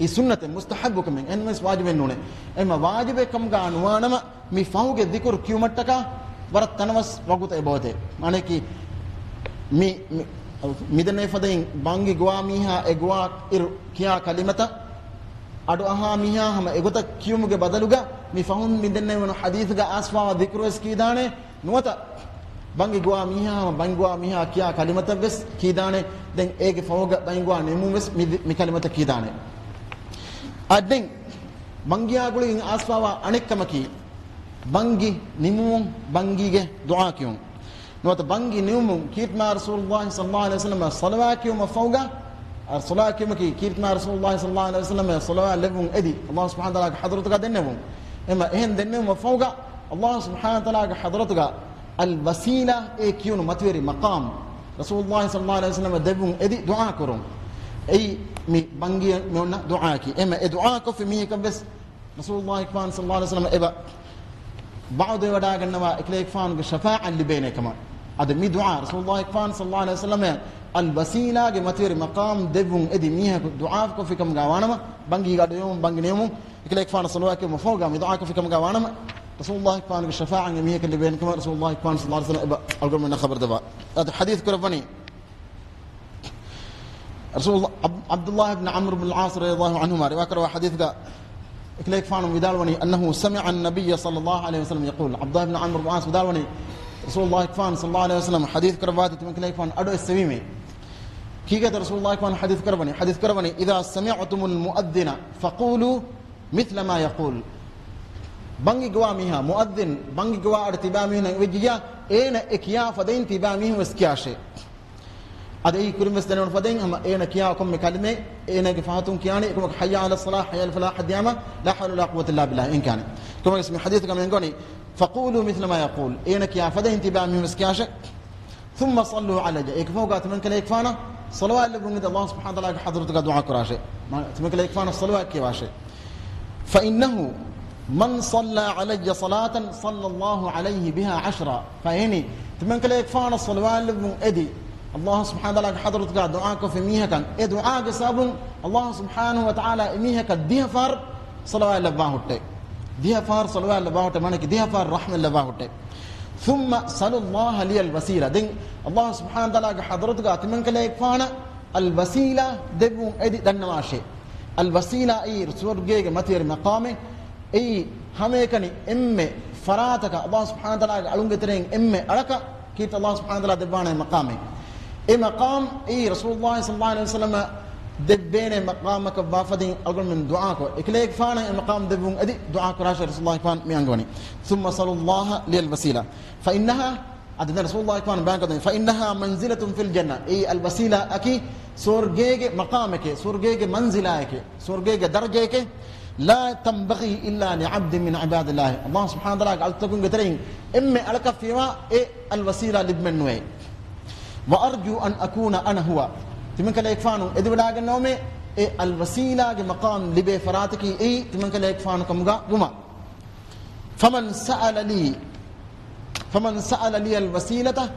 أي سنة مستحب كمان إن مس واجب النونة إما واجب كم كانوا ما مفهوم الذكر كيوم التكا برا تنوس وقت إبوته معناه كي مي midane fadain bangi gwa miha egwa ir kiya kalimata adu aha miha hama egota kiyumuge badaluga mi fahum midane wono hadith ga asfa dhikru eskidane nuwata bangi gwa miha kiya kalimata bes kidane den ege fawoga bangi gwa nemu bes mi kalimata kidane adden bangiya gulin asfa wa anekkamaki bangi nimu bangige dua kiyum نوت بانجي نيوم كيت مع رسول الله صلى الله عليه وسلم الصلوات يوم فوقه الصلاة يوم كيت مع رسول الله صلى الله عليه وسلم الصلوات لهم أدي الله سبحانه وتعالى حضرتك دنهم إما إهن دنهم فوقه الله سبحانه وتعالى حضرتك الوسيلة كيون متوري مقام رسول الله صلى الله عليه وسلم دبهم أدي دعاء كرم أي مي بانجي ميونا دعاءك إما دعاءك في مية بس رسول الله صلى الله عليه وسلم إبا بعض يوداك النوا إكليك فان بشفاعة اللي بينه كمان هذا مي دعاء رسول الله صلى الله عليه وسلم الوسيلة جمتير مقام دبون إدي ميها دعاءك في كم جوانما بنجي قاد يوم بنجي يوم إكليك فان صلوا عليه مفوقا مي دعاءك في كم جوانما رسول الله بشفاعة ميها اللي بينه كمان رسول الله صلى الله عليه وسلم أقول من خبر دبا هذا حديث كرفني رسول الله عبد الله بن عمرو بن العاص رضي الله عنهما رواية حديث ده إكليك فانو بدالوني أنه سمع النبي صلى الله عليه وسلم يقول عبد الله بن عمرو بن العاص بدالوني رسول الله صلى الله عليه وسلم حديث كربات إكليك فان أدو السميمي كيف رسول الله حديث كربني إذا سمعتم المؤذن فقولوا مثل ما يقول بانجي قوامها مؤذن بانجي قوا ارتبامها وجيا أين إكيا فدين تبامه وسكياشة هذا أي كلمة استنون فدين هم أين كيا كم كلمة أين كفاتهم كياني كم حي على الصلاة حي على الفلاح الديامة لا حول ولا قوة إلا بالله إن كان كم اسم حديث كم ينقوني فقولوا مثل ما يقول أين كيا فدين تبامه وسكياشة ثم صلوا على جاء فوقات من كلا يكفانا صلوات اللي بنقول الله سبحانه وتعالى حضرتك دعاء كراشة ما تمكن يكفانا الصلوات كيفاشة فإنه من صلى علي صلاة صلى الله عليه بها 10 فهني تمكن يكفانا الصلوات اللي بنقول أدي الله سبحانه وتعالى حضرتك دعاءك في ميها كان دعاء سابن الله سبحانه وتعالى ميها كديها فار صلوات اللي باهوتة ديها فار صلوات اللي باهوتة مانك ديها فار رحمة اللي باهوتة ثم صلى الله لي الوسيلة دين الله سبحانه وتعالى حضرتك تمنك لك فانا الوسيلة دبو أدي دنواشي الوسيلة أي رسول جيج متير مقامه أي هم كني فراتك الله سبحانه وتعالى علوم ترين أرك كيت الله سبحانه وتعالى دبانه مقامه أي مقام أي رسول الله صلى الله عليه وسلم دبين مقامك بافدين أقول من دعاك إكليك فانا مقام دبون أدي دعاك راشد رسول الله فان ميانغوني ثم صلى الله للوسيلة فإنها عدنا رسول الله فان بانكدين فإنها منزلة في الجنة أي الوسيلة أكي سورجيج مقامك سورجيج منزلك سورجيج درجك لا تنبغي إلا لعبد من عباد الله. الله سبحانه وتعالى قال تكون قترين إما ألك فيما الوسيلة لبمنوي وأرجو أن أكون أنا هو تمن كلا يكفانو إذا بلاغ النوم الوسيلة مقام لبي فراتك تمن كلا يكفانو كمغا وما فمن سأل لي الوسيلة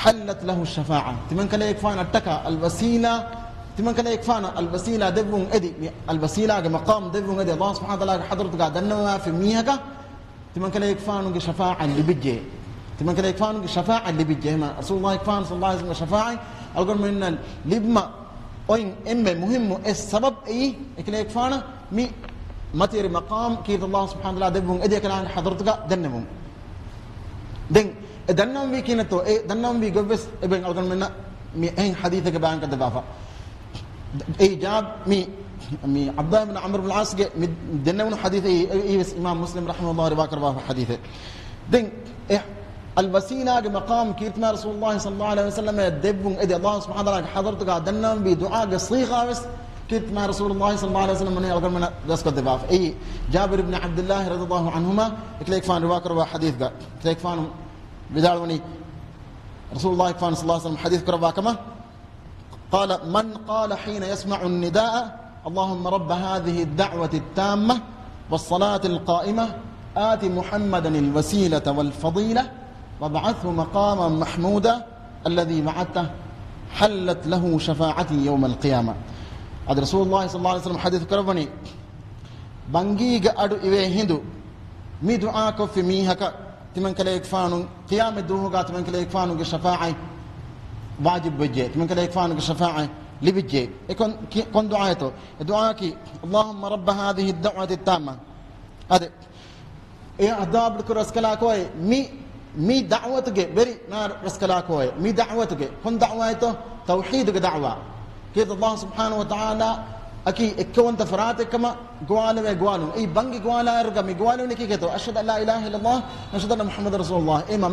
حلت له الشفاعة تمن كلا يكفان التكا الوسيلة تمن كلا يكفان الوسيلة دبون إدي الوسيلة مقام دبون إدي الله سبحانه وتعالى حضرتك دنوا في ميهكا تمن كلا يكفانو شفاعة اللي بيجي تمن كلا يكفانو شفاعة اللي بيجي ما رسول الله يكفان صلى الله عليه وسلم شفاعة أقول من لبما أين إما مهم السبب كلا يكفانا مي متير مقام كيد الله سبحانه وتعالى دبون إدي كلا حضرتك دنهم دين دنام بي كينتو دنام بي غبس ابن أقول من مي أين حديثك بان كدبافا جاب مي عبد الله بن عمرو بن العاص دنون حديث بس إمام مسلم رحمه الله رباك رباه حديثه دين الوسيلة مقام كيرتنا رسول الله صلى الله عليه وسلم دبون إدي الله سبحانه وتعالى حضرتك دنام بدعاء صيغة بس كيرتنا رسول الله صلى الله عليه وسلم من أقول من رزق الدباف جابر بن عبد الله رضي الله عنهما كليك فان رباك رباه حديث قال كليك فان بدالوني رسول الله صلى الله عليه وسلم حديث كربا كما قال من قال حين يسمع النداء اللهم رب هذه الدعوة التامة والصلاة القائمة آت محمدا الوسيلة والفضيلة وابعثه مقاما محمودا الذي وعدته حلت له شفاعتي يوم القيامة. هذا رسول الله صلى الله عليه وسلم حديث كربني بانجيغ أدو إيه هندو مي دعاك في ميهك تمن كلا يكفانو قيام الدروغا تمن كلا يكفانو الشفاعة واجب بجي تمن كلا يكفانو الشفاعة لبجي يكون كون دعايته دعاك اللهم رب هذه الدعوة التامة هذا أداب لك رسكلا كوي مي دعوتك بري نار رسكلا كوي مي دعوتك كون دعوته توحيدك دعوة كيد الله سبحانه وتعالى أكي إكوان تفراتك كما قوالو أي بنجي قوالا أرقى مي قوالو نكي كتو أشهد أن لا إله إلا الله أشهد أن محمد رسول الله إما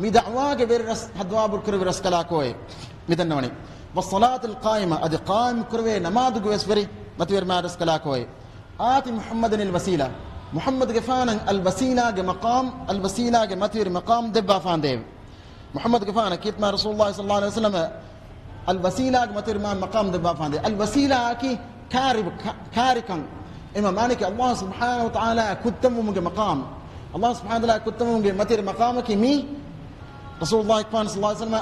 مي دعوة كبير هدواب الكرب رسكلا كوي ميدنوني والصلاة القائمة أدي قائم كروي نماذج ويسفري ما توير ما رسكلا كوي آتي محمد الوسيلة محمد قفانا الوسيلة مقام الوسيلة ما توير مقام دبا فان ديب محمد قفانا كيت ما رسول الله صلى الله عليه وسلم الوسيلة متر ما مقام دبا فاندي الوسيلة كي كاركن إما مالك الله سبحانه وتعالى كتمه من مقام الله سبحانه وتعالى كتمه من متر مقامك مي رسول الله صلى الله عليه وسلم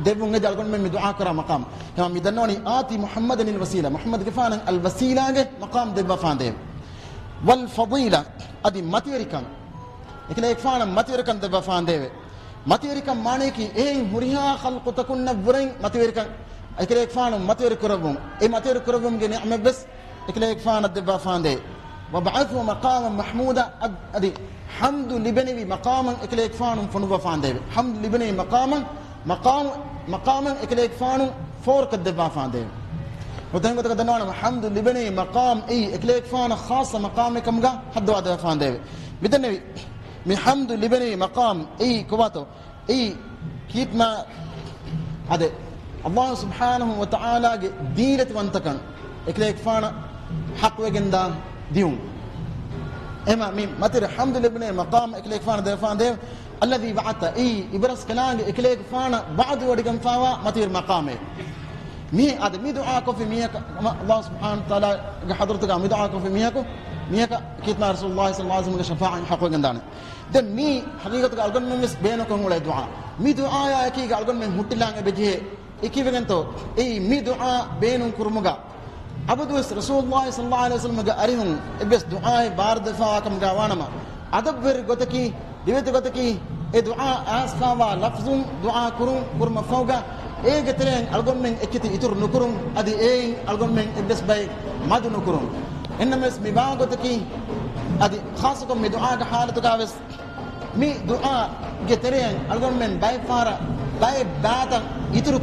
دبون نجال كون من دعاء كرا مقام كما ميدنوني آتي محمد الوسيلة محمد كفانا الوسيلة مقام دبا فاندي والفضيلة أدي متركن لكن يكفانا متركن دبا فاندي متيركم مانيكي مريها خلق تكون نبرين متيركم اكليك فان متيركربم متيركربم نعمه بس اكليك فان الدبا فاندي وبعثه مقاما محمودا ادي حمد لبني مقاما اكليك فان فنوبا فاندي حمد لبني مقاما اكليك فان فورك الدبا فاندي وتنقول تقدرنا حمد لبني مقام اكليك فان خاصه مقامكم حد وعد فاندي بدنبي من حمد لبني مقام كواتو كيت ما هذا الله سبحانه وتعالى ديرت وانتكن اكليك فانا حق وجندا ديون اما مين متر حمد لبني مقام اكليك فانا دفان ديو الذي بعث ابرس كلام اكليك فانا بعد ودكم فاوا متر مقامه مي هذا مي دعاكم في ميك الله سبحانه وتعالى حضرتك مي دعاكم في ميك كيت ما رسول الله صلى الله عليه وسلم شفاعة حق وجندانه ده مي حقيقة قالكم من مس بينكم ولا دعاء مي دعاء يا أكيد قالكم من هتلان بجيه إكيد بينتو مي دعاء بينهم كرمجا عبدوس رسول الله صلى الله عليه وسلم قارئهم بس دعاء بارد فاكم جوانا ما أدبر قتكي ديوت قتكي دعاء أسفا لفظ دعاء كرم فوقا قتلين قالكم من إكتي يتر نكرم أدي قالكم من بس باي ما دو نكرم إنما اسم بيبان قتكي أدي خاصكم من دعاء حالتك بس مي دعاء قتلين قالكم من باي فارا باي باتا يتر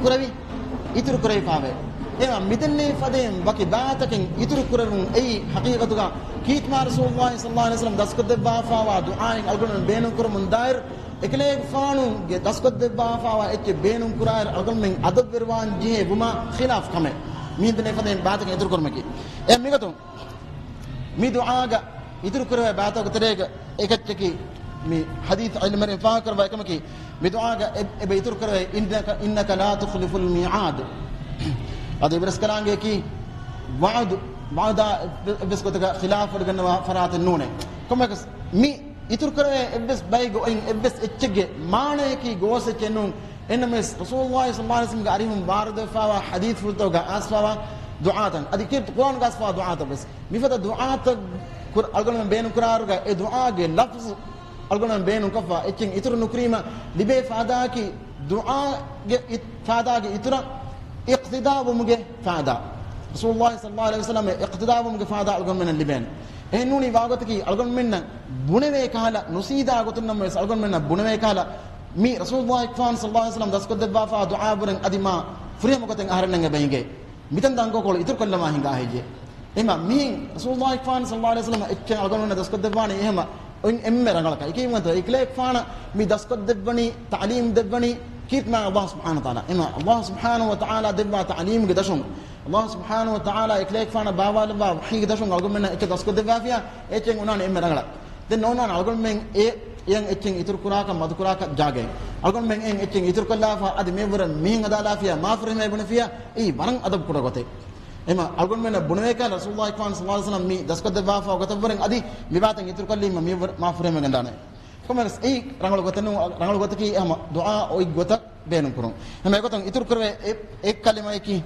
كروي فاوي إما مدني فدين باقي باتكين يتر كروي حقيقتك كيت ما رسول الله صلى الله عليه وسلم دسكت بافا ودعاء قالكم من بينهم كرم داير إكليك فانو دسكت بافا وإتش بينهم كراير قالكم من أدب بروان جيه بما خلاف كمه مدني فدين باتكين يتر كرمكي ميغتو mi du'aaga ituru kurwe baato ko terega ekachki mi hadith ilmer infaq karwa ekamaki mi du'aaga e be ituru kurwe innaka la tukhliful mi'ad ade ibras kalange ki wa'da bes ko taga khilaf ganwa farat nune kuma mi ituru kurwe bes baygo in bes echge maane ki gose chenun enmes rasulullah sallallahu alaihi wasallam garihum bardo fawa hadith fultoga asfawa du'atan adi kit quran gasfa du'ata bes mi fata du'ata algon beenun kuraruga e du'aage lafz algon beenun kafa echen ituru nukrima libe faadaaki du'aage faadaaki itura iqtidaabu muge faada rasulullah sallallahu alaihi wasallam iqtidaabu muge faada algon men liben enuni waagotki algon men buneve kala nusida gotun nam algon men buneve kala mi rasulullah sallallahu alaihi wasallam daskodde fa du'a buren adima furiyam goten aharnenge bayinge mitan dango kol itur kallama hinga heje ema min rasulullah sallallahu alaihi wasallam echen algon daskodevani ehma emme rangalaka ikimanta iklek fana mi daskodevani ta'lim devani kitma allah subhanahu wa ta'ala ema allah subhanahu wa ta'ala devwa ta'lim gedashon allah subhanahu wa ta'ala iklek fana bawal ba hi gedashon algon men echen daskodeva fia echen unan emme rangala den nonan algon men e yang echen itur kuraka madkuraka jage algon men en echen itur kallafa adi mevra min adala fia mafre me bunafia e warang adab kudagote ema algon men bunwe ka rasulullah sallallahu alaihi wasallam mi daskode wafa gotavreng adi mi batan itur kalli mi mafre me gandane kuma e rangal gotanu rangal gotaki ema du'a o gota benum kurun ema gotan itur kurwe ek kalima ki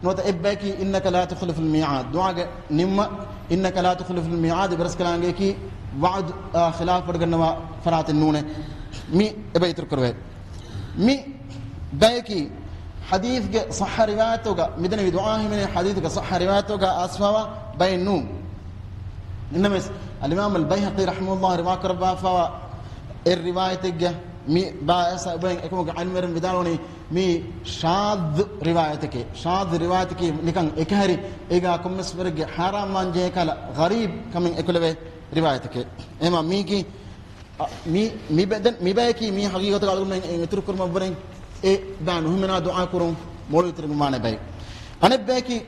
nota ebbaki innaka la tukhliful mi'ad du'a nimma innaka la tukhliful mi'ad baraskalange ki wa'd khilaf ganwa farat nune mi ebaytur kurwe mi bayki حديث صح روايته مدن بدعاه من حديث صح روايته أسفوا بينو إنما الإمام البيهقي رحمه الله رواك ربا فوا الرواية مي باس بين إكمل علم بدالوني مي شاذ روايتك شاذ روايتك نكان إكهري إيجا كم مسفرج حرام من جهك غريب كمن إكله روايتك إما ميكي مي بدن مي بايكي مي حقيقة قالوا من يتركوا المبرين e banu humena du'a kurum molitir mane bay ane beki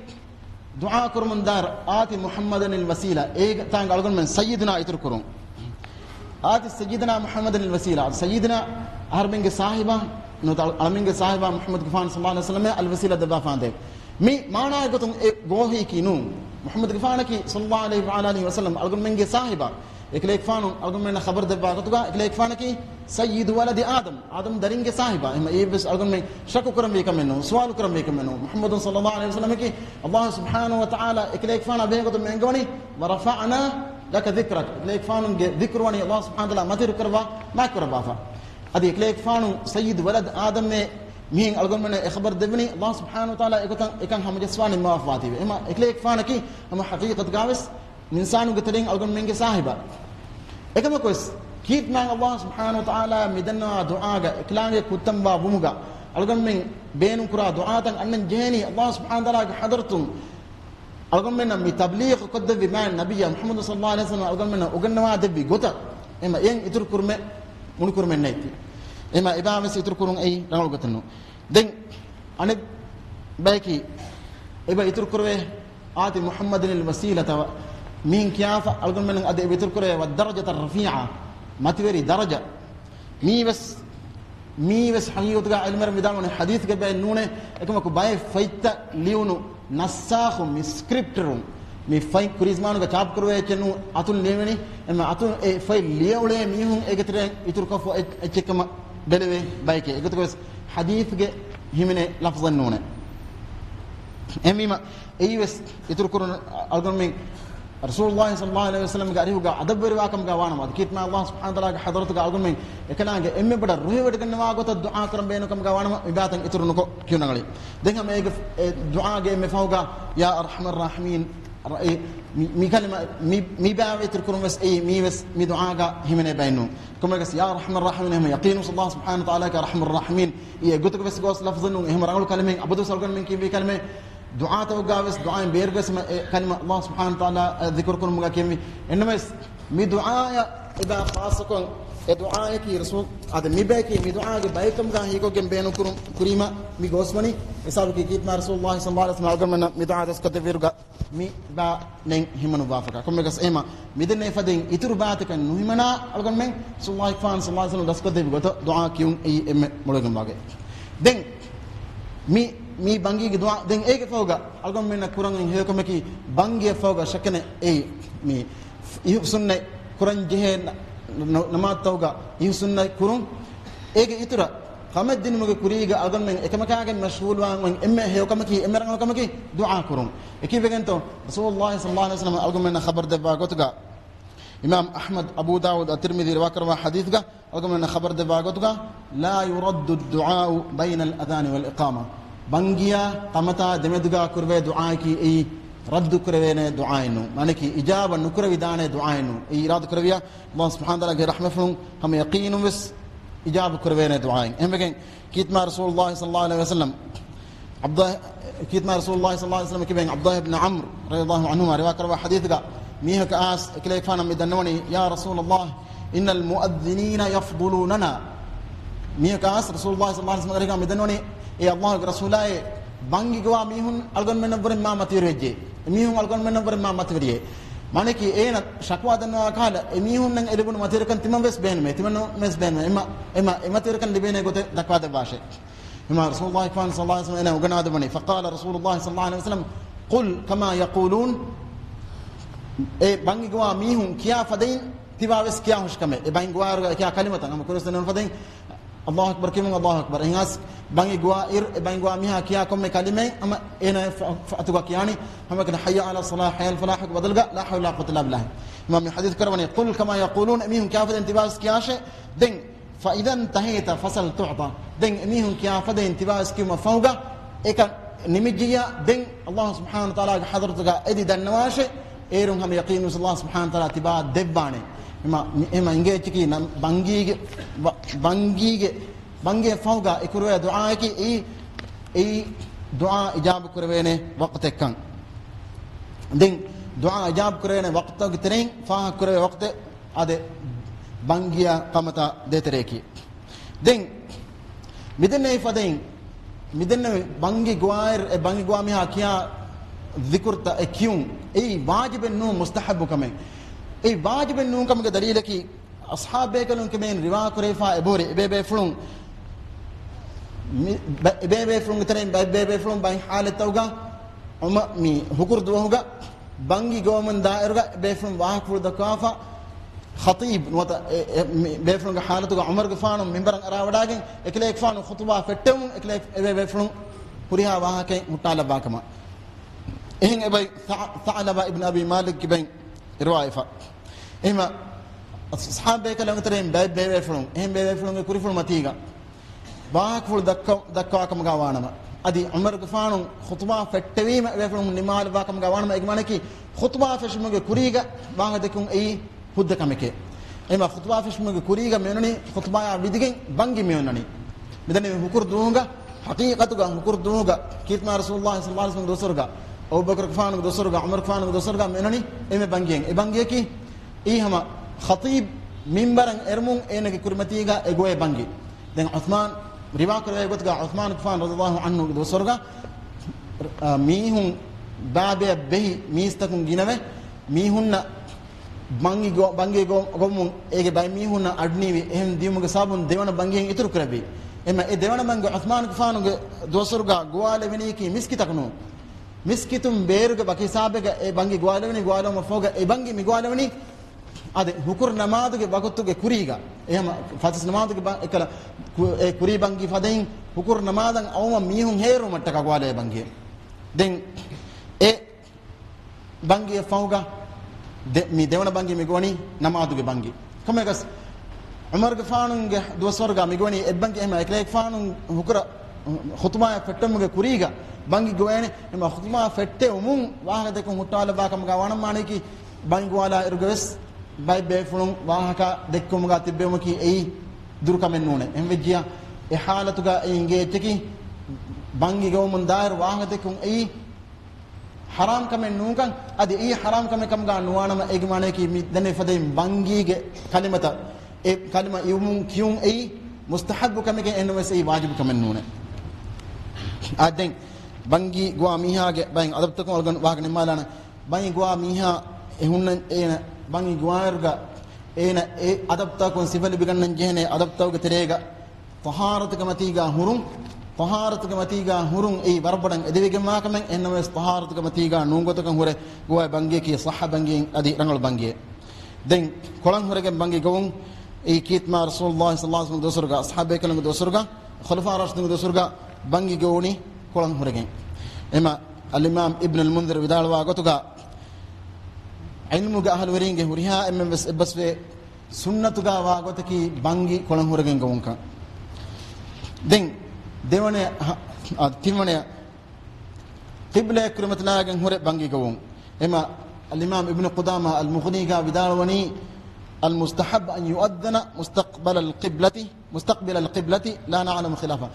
du'a kurum dar ati muhammadan al wasila e tang algon men sayyidina itur kurum ati sayyidina muhammadan al wasila sayyidina harbinge sahiba no alminge sahiba muhammad gufan sallallahu alaihi wasallam al wasila da fande mi mana gotum e gohi kinu muhammad gufan ki sallallahu alaihi wasallam algon menge sahiba ekleek faanu algon men khabar da bagatuga ekleek faanaki sayyid walad adam daringe sahiba ima ebes algon men shakku kuram be kameno sual kuram be kameno muhammad sallallahu alaihi wasallam ki allah subhanahu wa ta'ala ekleek faana be gotum men goni wa rafa'na laka dhikrak ekleek faanu dhikrwani allah subhanahu wa ta'ala matir karwa ma karwa fa adi ekleek faanu sayyid walad adam me min algon men khabar devni allah subhanahu wa ta'ala ekan hamjaswani ma wafati ima ekleek faanaki ama haqiqat gawes insanu getaling algon menge sahiba ekama kos kit man allah subhanahu wa ta'ala midanna du'aaga iklange kutamba bumuga algon men beenun kura du'atan annan jehni allah subhanahu wa ta'ala hadartum algon men mi tabligh qad bi man nabiyya muhammad sallallahu alaihi wasallam algon men uganna dabbi gota ema yen itur kurme mun kurme nayti ema ibama si itur kurun ay dangal gotanno den ane bayki eba itur kurwe ati muhammadin al wasilata مين كيافة أقول من أدي بيتر كره والدرجة الرفيعة ما تبري درجة مي بس حقيقة تقع علم رمضان حديث قبل النونة كما كباي فايت ليونو نساخم سكريبترون مي فاي كريزمان كتاب كروه كنو أتون ليوني إما أتون فاي ليولي ميهم إجترين يتر كفو إجكما بلوي بايك إجت كويس حديث قبل همنة لفظ النونة أمي ما بس يتر كرون أقول من رسول الله صلى الله عليه وسلم قال له ادبر واكم قوانا ما كيت ما الله سبحانه وتعالى حضرتك اقول من كلام ام بدا روي ودك ما غوت الدعاء كرم بينكم قوانا باتن اترنكو كيونغلي دنگا ما دعاء جي مفوغا يا ارحم الراحمين مي كلمه مي باوي تركون بس اي مي بس مي دعاء همنه بينو كما قال يا ارحم الراحمين هم يقين الله سبحانه وتعالى كرحم الراحمين يقولك بس قوس لفظ هم رغلو كلمه ابدو سالكن من كي كلمه دعاء توقعس دعاء بيرجس كلمة الله سبحانه وتعالى ذكركم مجاكمي إنما مي دعاء إذا خاصكم دعاء كي رسول هذا مباكي من دعاء بايكم كان هيكو جنب بينو كريمة ميغوسمني يسابق كيت مع رسول الله صلى الله عليه وسلم أقول من مدعاء تسكت فيرجع مي با نين همنو بافكا كم بس إما ميدن فدين يترو باتك إنه همنا أقول من صلى الله عليه وسلم تسكت فيرجع دعاء كيون أي مولكم باقي دين مي بانجي دعاء دين أي كفوجا أقول من كوران هيكو مكي بانجي فوجا شكله أي مي يسنة كوران جهة نماذج توجا يسنة كورون إيه إترا خمد دين مغه كوريغا أقول من إكمكاعن مشغول وان إما هيو كمكي إما رانغ كمكي دعاء كورون إكيف بيجنتو رسول الله صلى الله عليه وسلم أقول من خبر دباغوتغا إمام أحمد أبو داود الترمذي رواكر وحديثغا أقول من خبر دباغوتغا لا يرد الدعاء بين الأذان والإقامة بانجيا قمتا دمدغا كربي دعاءكي إي رد كروينا دعائنو مانكي إجابة نكروي دانه دعائنو إيراد كرويا الله سبحانه وتعالى رحمة فلون هم يقينوا بس إجابة كروينا دعائن هم بكين كيت مع رسول الله صلى الله عليه وسلم كيت مع رسول الله صلى الله عليه وسلم كبين عبد الله بن عمرو رضي الله عنهما رواية كروا حديثك ميه كأس كليك فانا مدنوني يا رسول الله إن المؤذنين يفضلوننا ميه كأس رسول الله صلى الله عليه وسلم مدنوني يا الله رسوله بانجي جوا ميهون ألقون من نبرم ما ماتيرجي ميهون ألقون من نبرم ما ماتيرجي مانه كي أنا شكوى دنا كهلا ميهون نعم إلبون ماتيركن تمام بس بين مي تمام مس بين مي إما تيركن لبينه قطع دكوا دباشة إما رسول الله صلى الله عليه وسلم أنا وجنا دبني فقال رسول الله صلى الله عليه وسلم قل كما يقولون بانجي جوا ميهون كيا فدين تبا بس كيا هوش كمه بانجي جوا كيا كلمة أنا كروس دنا فدين الله أكبر كيمون الله أكبر إنغاس بانجي جوا ميها كيا كم كلمة أما أنا فأتوقع كياني هم كنا حي على الصلاة حي الفلاح بدلقة لا حول ولا قوة إلا بالله ما من حديث كرمني قل كما يقولون ميهم كافة انتباس كياشة دين فإذا انتهيت فصل تعطى دين ميهم كافة انتباس كيما فوقا إكان نمجيا دين الله سبحانه وتعالى حضرتك أدي دنواشة إيرهم هم يقينوا الله سبحانه وتعالى تبا دبانه إما إنجيل تكي نام بانجي فوقا إكروي دعاء كي إي دعاء إجابة كروينه وقت كان دين دعاء إجابة كروينه وقت كترين فاه كروي وقت هذا بانجيا قامتا دتريكي دين مدن يفدين مدن بانجي غوامي كيا ذكرت أكيون إي واجب إنه مستحب كمان إيه واجب إنه كم كدليل كي أصحاب بيكلون كمان رواة كريفا إبوري إبى فلون إبى فلون ترين إبى فلون باي حالة توجا أما مي هكور دوهوجا بانجي قومن دائرة إبى فلون واحد فلو دكافة خطيب نوتا إبى فلون حالة توجا عمر كفانو منبرن أراوداجين إكليك فانو خطبة فتهم إكليك إبى فلون كريها واحد كي مطالب باكما إهين إبى ثعلبة ابن أبي مالك كبين رواية إما أصحاب بيكلون ترين بيبي فلون إهم بيبي فلون كوري فلون ماتيجا باك فل دكوا كم جوانا ما أدي عمر كفانو خطبة فتوي ما بيبي فلون نمال باك كم جوانا ما إجمالا كي خطبة فيش مجا كوريجا بانغ دكون أي هود كم كي إما خطبة فيش مجا كوريجا ميونني خطبة يا بيدين بانجي ميونني بدن هكور دونغا حقيقة توغا هكور دونغا كيف ما رسول الله صلى الله عليه وسلم دوسرغا أبو بكر كفانو دوسرغا عمر كفانو دوسرغا ميونني إما بانجين بانجي كي إيه هما خطيب منبرن إرمون إنك كرمتيجا إجوي بانجي دين عثمان رواك رواية قتجا عثمان كفان رضي الله عنه دوسرغا ميهم بابه به ميستكون جنبه ميهون بانجي قومون إيه باي ميهون أدنيوي إهم ديومك سابون ديوانا بانجي إترو كربي إما إيه ديوانا بانجي عثمان كفان دوسرغا قوالة بنيكي مسكي تكنو مسكتم بيرغ باكي سابق إيه بانجي قوالة بني قوالة مفوقا إيه بانجي مي قوالة بني هذا هكور نماذج بقولتك كوريجا إيه ما فاتس نماذج بقى كوري بانجي فدين هكور نماذج أو ما ميهم هيرو متى كقوالة بانجي دين إيه بانجي فوقا مي دهونا بانجي ميقوني نماذج بانجي كم يقص عمر كفانون دوسورغا ميقوني بانجي إيه ما إكليك فانون هكور خطبة فتم كوريجا بانجي قواني إما خطبة فتة ومون واحد دكتور مطالب باكم قوانا ماني كي بانجي قوالا إرجس باي بيفلون واهكا دكوم غا تبيوم كي اي دركا منونه ام وجيا احالتوغا انجي تكي بانغي غو من داير واه دكوم اي حرام كمن نوكان ادي اي حرام كم غا نوانا ما ايغمانه كي مي دني فدي بانغي كلمه e kalima yumun kiyun ei mustahabbu kameke enwes ei wajibu kamen nune aden bangi gwa mihage bang adapta ko algan wagane malana bangi gwa miha ehunnan ena bangi gwaerga ena e adapta ko sifali bigannan jehne adapta ko terega taharat kamatiga hurun ei barbadan edevige makamen enwes taharat kamatiga nungoto kan hure gwa bangi ki sahha bangi adi rangal bangi den kolan hurege bangi gawun ei kitma rasulullah sallallahu alaihi wasallam dosurga ashabe kalang dosurga khulafa rashidun dosurga bangi gawuni kolan hurege ema al-imam ibn al-munzir vidalwa gotuga ilmuga ahal weringe huriha emme bas ve sunnatuga wa gotaki bangi kolan hurege gawunka den devane timane qibla kurmatlagen hure bangi gawun ema al-imam ibn qudama al-mughni ga vidalwani المستحب أن يؤذن مستقبل القبلة لا نعلم خلافه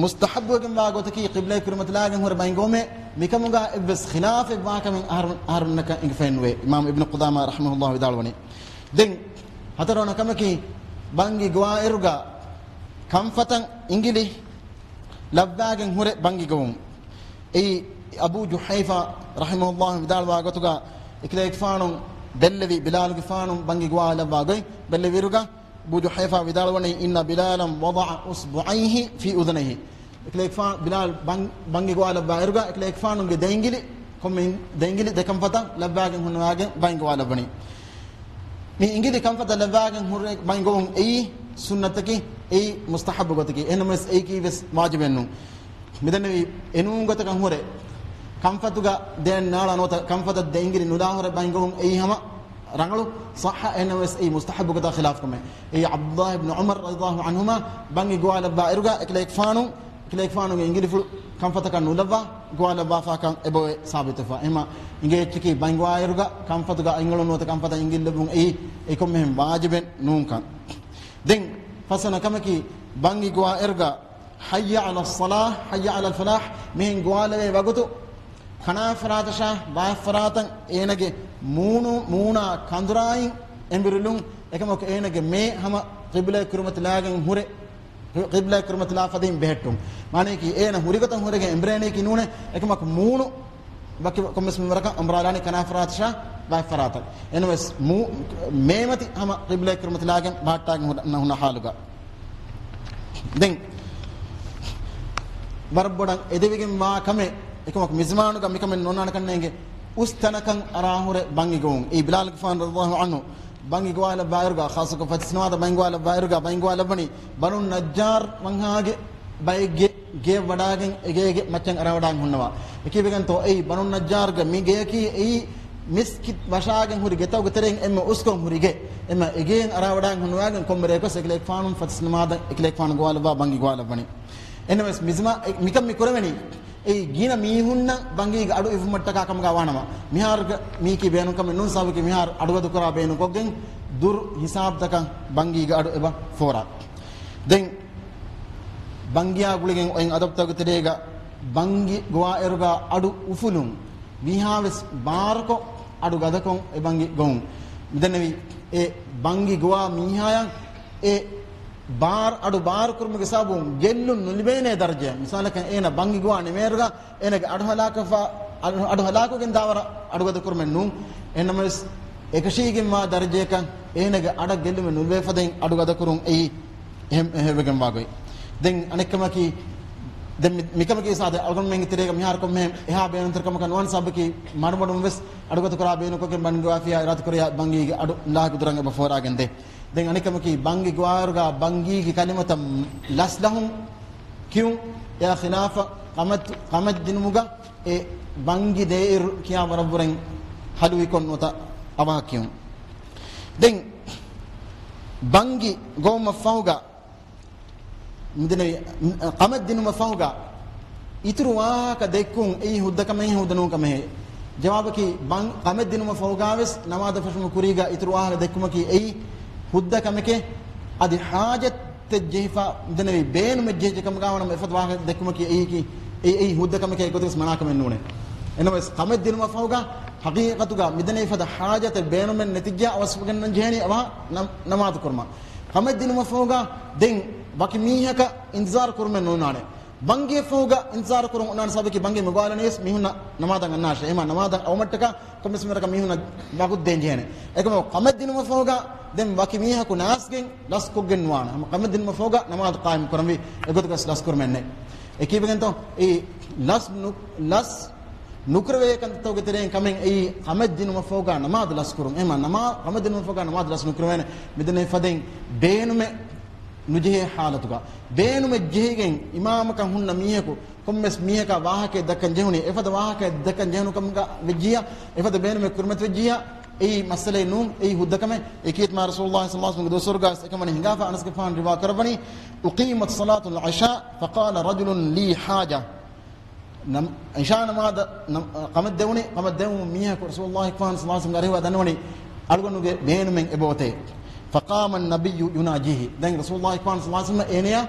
مستحب وجمع قوتكي قبلة كرمة لاجن هو بينقومه مكموجا بس خلاف باكم من أهرنك إنفينوي إمام ابن قدامة رحمه الله يدالوني دين هترونا كمكي بانجي قوا إرجع كم فتن إنجلي لباجن هو بانجي قوم أي أبو جحيفة رحمه الله يدالوا قوتكا إكليك فانون بلذي بلال غفانم بانغي غوالا باغي بلذي ويرغا بوجو حيفا بدال وني ان بلالا وضع اصبعيه في اذنيه اكليك فان بلال بانغي غوالا باغيرغا اكليك فانم دينغلي كوم دينغلي دكم فتا لباغن هنواغ بانغي غوالا بني مي انغلي كم فتا لباغن هور بانغون اي سنتكي اي مستحب غتكي انمس اي كي بس واجب انو مدنوي انو غتك هوره كمفتوغا دين نالا نوتا كمفتا دينغري نداهر بانغوم اي هما رانغلو صح انوس اي مستحب كذا خلافكم اي عبد الله بن عمر رضي الله عنهما بانغي غوال بايرغا اكليك فانو انغلي فل كمفتا كان نولبا غوال با فاكان ابو ثابت فا اما انغي تشكي بانغوايرغا كمفتوغا انغلو نوتا كمفتا انغلي لبون اي كوم مهم واجبن نونكا دين فسنا كمكي بانغي غوايرغا حي على الصلاه حي على الفلاح مين غوال وغتو خنا فراتشا با فراتن එනගේ මූණා කඳුරායින් එම්බිරලුන් එකමක එනගේ මේ හැම qiblay kurmatlagen hure qiblay kurmatla fadin behettum mane ki ena hurigatan hurege embrene ki nune ekmak muunu bakki kommes mimraka amralani kana faratsha ba faratan enos memati hama qiblay kurmatlagen baattagen huna haluga den barbodan edevigem ma kame එකමක් මිස්මානුක මිකමෙන් නොනාන කන්නේගේ උස්තනකන් අරාහුර බංගි ගෝන් ඒ බිලාල් ගෆාන් රදියල්ලාහු අන්හු බංගි ගවාල බායර්ගා ખાસක ෆත්ස්නවාද බංගි ගවාල බායර්ගා බංගි ගවාල බනි බනුන් නජ්ජාර් මංහාගේ බයිගේ ගේ වඩාගෙන් එගේගේ මච්චන් අරවඩාන් හොන්නවා එකීබෙන් තෝ ඒ බනුන් නජ්ජාර්ග මිගේ කී ඒ මිස්කිත් වශාගෙන් හුරි ගෙතව ගතරෙන් එම උස්කොන් හුරිගේ එම එගේන් අරවඩාන් හොනවාගෙන් කොම්බරේක සෙකලෙක් ෆානුන් ෆත්ස්නවාද එකලෙක් ෆාන ගවාල බා බංගි ගවාල බනි එනමස් මිස්මා මිකම් මිකරවෙනි ඒ ගින මීහුන්න බංගීග අඩු ඉෆුමට්ටක කම ගවනවා මිහාර්ග මීකි බේනු කම නුන් සාවකි මිහාර අඩුවදු කරා බේනු කොගෙන් දුර් හිසාබ් තක බංගීග අඩු එබ ෆෝරා දෙන් බංගියා ගුලගෙන් ඔයන් අදප්තක තෙරේග බංගි ගෝවා එරුගා අඩු උෆුලුම් විහාවස් බාරකෝ අඩු ගදකොන් ඒ බංගි ගොන් මිදෙනවි ඒ බංගි ගෝවා මීහායන් ඒ बार अडु बार कुर्म के साबु गेल्लु नुलिबेने दर्जे मिसालक एना बंगी गुआ निमेरगा एना अडु हलाको गिन दावरा अडुगद कुर्म नु एनमस एकशीगे मा दर्जे का एना अड गेल्लु में नुलिबे फदें अडुगद कुरुं ए हेवगम वागोय देन अनेकमकी देन मिकमकी सादे अलगन में तिरेगा मिहार को में एहा बेनंतर कम कन वन सबकी मारमडम वेस अडुगद कुरा बेनु को के बंगवाफिया रात कुरिया बंगी अडु लाग दुरंगे बफोरा गंदे den anikama bangi gwarga bangi ki kalimata laslahum kyun ya khilafa qamat dinmuga e bangi deir kiya barabren halwi kon nota ama kyun den bangi goma fauga midene qamat dinuma fauga itruwa ka dekun e huddaka me hudanu kame jawab ki qamat dinuma fauga wes namada fashmu kuriga itruwa dekuma ki e हुद्दा कमके अदि हाजत तजेफा दनवी बेन में जेजे कम गावना में फतवा देखम की ए हुद्दा कमके को तो मना कम नूने एनोस कमे दिन में फौगा haqiqatuga midane fada hajata beenumen netijja awasfugen jehani awa namaz kurma qamadin mafooga den baki mihaka intizar kurmen nonane bange fooga intizar kurun unan sabaki bange mugalanes mihuna namadan annashe ema namadan awmattaka komismeraka mihuna bagud den jehane ekam qamadin mafooga den baki mihaku nasgen laskuggen wana qamadin mafooga namaz qaim kurmi egotugas las kurmenne ekibegen to e las nukrave kan to geteren kamen e qamadin mafooga namaz las kurum ema namaz qamadin mafooga namaz las nukruvene midane faden beenume nujehe halatuga beenume jehegen imamaka hunna miheku kommes miheka wahake dakkan jehuni efada wahake dakkan jehunu kamga vejiya efada beenume kurmet vejiya ei masale num ei huddakame ekiyat ma rasulullah sallallahu alaihi wasallam do surgas ekamani hingafa anas ke fan riwa karabani uqimat salatu al-isha faqala rajulun li haja isha namaz qamad dewni miheku rasulullah sallallahu alaihi wasallam gariwa danwani algonuge beenumen ebote فقام النبي يناجيه دين رسول الله صلى الله عليه وسلم انيا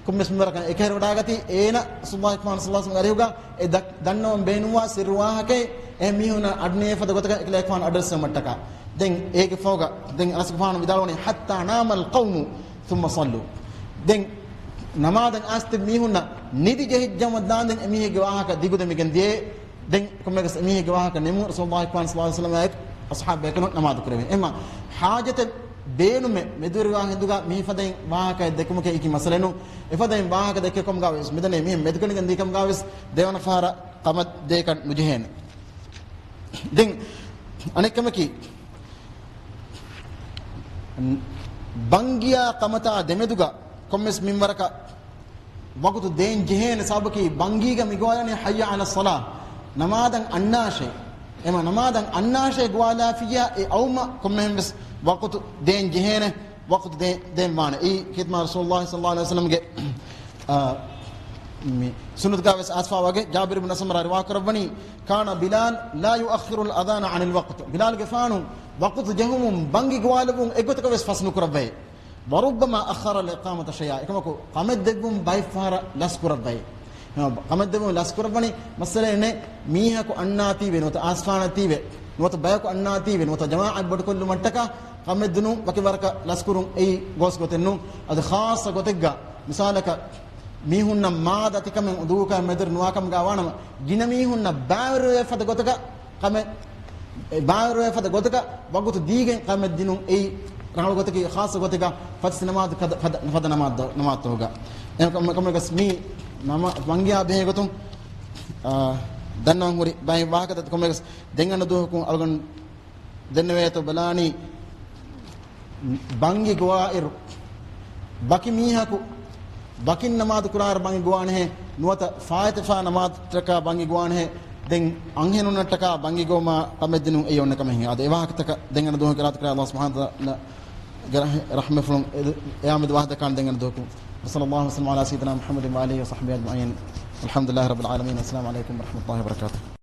كم مسمرك اكير وداغتي اينا رسول الله صلى الله عليه وسلم غريوغا دنو بينوا سرواهك اميونا ادني فدغتك اكليكوان ادرس متك دين ايك فوغا دين اسفان بدالوني حتى نام القوم ثم صلوا دين نماذج است ميهنا نيدي جهجم دان دين اميه غواهك ديغود ميگن دي دين كمگس اميه غواهك نمو رسول الله صلى الله عليه وسلم اصحاب بكن نماذج كريم اما حاجه beenume medurwa hinduga mi faden wahaka dekumuke iki masalenu efaden wahaka dekkom gaves medane mi medukani gandi kam gaves devana fara qamat dekan nujehen den anekamaki bangiya qamata demeduga kommes mimwaraka wagutu den jehen sabaki bangiga migwayane hayya ala salah namadan annashe ema namadan annashe gwala fiya e awma kommes وقت دين جهينه وقت دين مانه اي كتما رسول الله صلى الله عليه وسلم کے سنت کا وس اسفا وگے جابر بن سمرہ روایت کربنی كان بلال لا يؤخر الاذان عن الوقت بلال گفانو وقت جهوم بنگی گوالبون اگت کا وس فسن کربے وربما اخر الاقامه شيئا كما قامت دگم بايفار لس کربے قامت دگم لس کربنی مسئلہ نے میہ کو اناتی ونوت اسفانتی و نوت بايكو اناتی ونوت جماعه بد كل منتكا قمدنو وكبرك لاسكرون اي غوس غوتنو اد خاص غوتگا مثالك ميهن مادتك من دوكا مدر نواكم غاوانا جن ميهن باور فد غوتگا قم باور فد غوتگا وغوت ديگن قمدنو اي رانو غوتگي خاص غوتگا فد نماز فد نماز توغا كم گسمي نما وانگيا به غوتم دنان مري باي واكت كم گس دنگن دوكون الگن دنويتو بلاني bangi goair baki mihaku bakin namaz kurar bangi goane he nuwata faatifa namaz taka bangi goane he den anghenu nataka bangi goma amedinu eyonna kame he ade evakataka dengan do kirat kara Allah subhanahu wa ta'ala rahmefulum yamad wahda kan dengan do ku sallallahu alaihi wa sallam ala sayyidina muhammadin wa alihi wa sahbihi ajma'in alhamdulillah rabbil alamin assalamu alaikum wa rahmatullahi wa barakatuh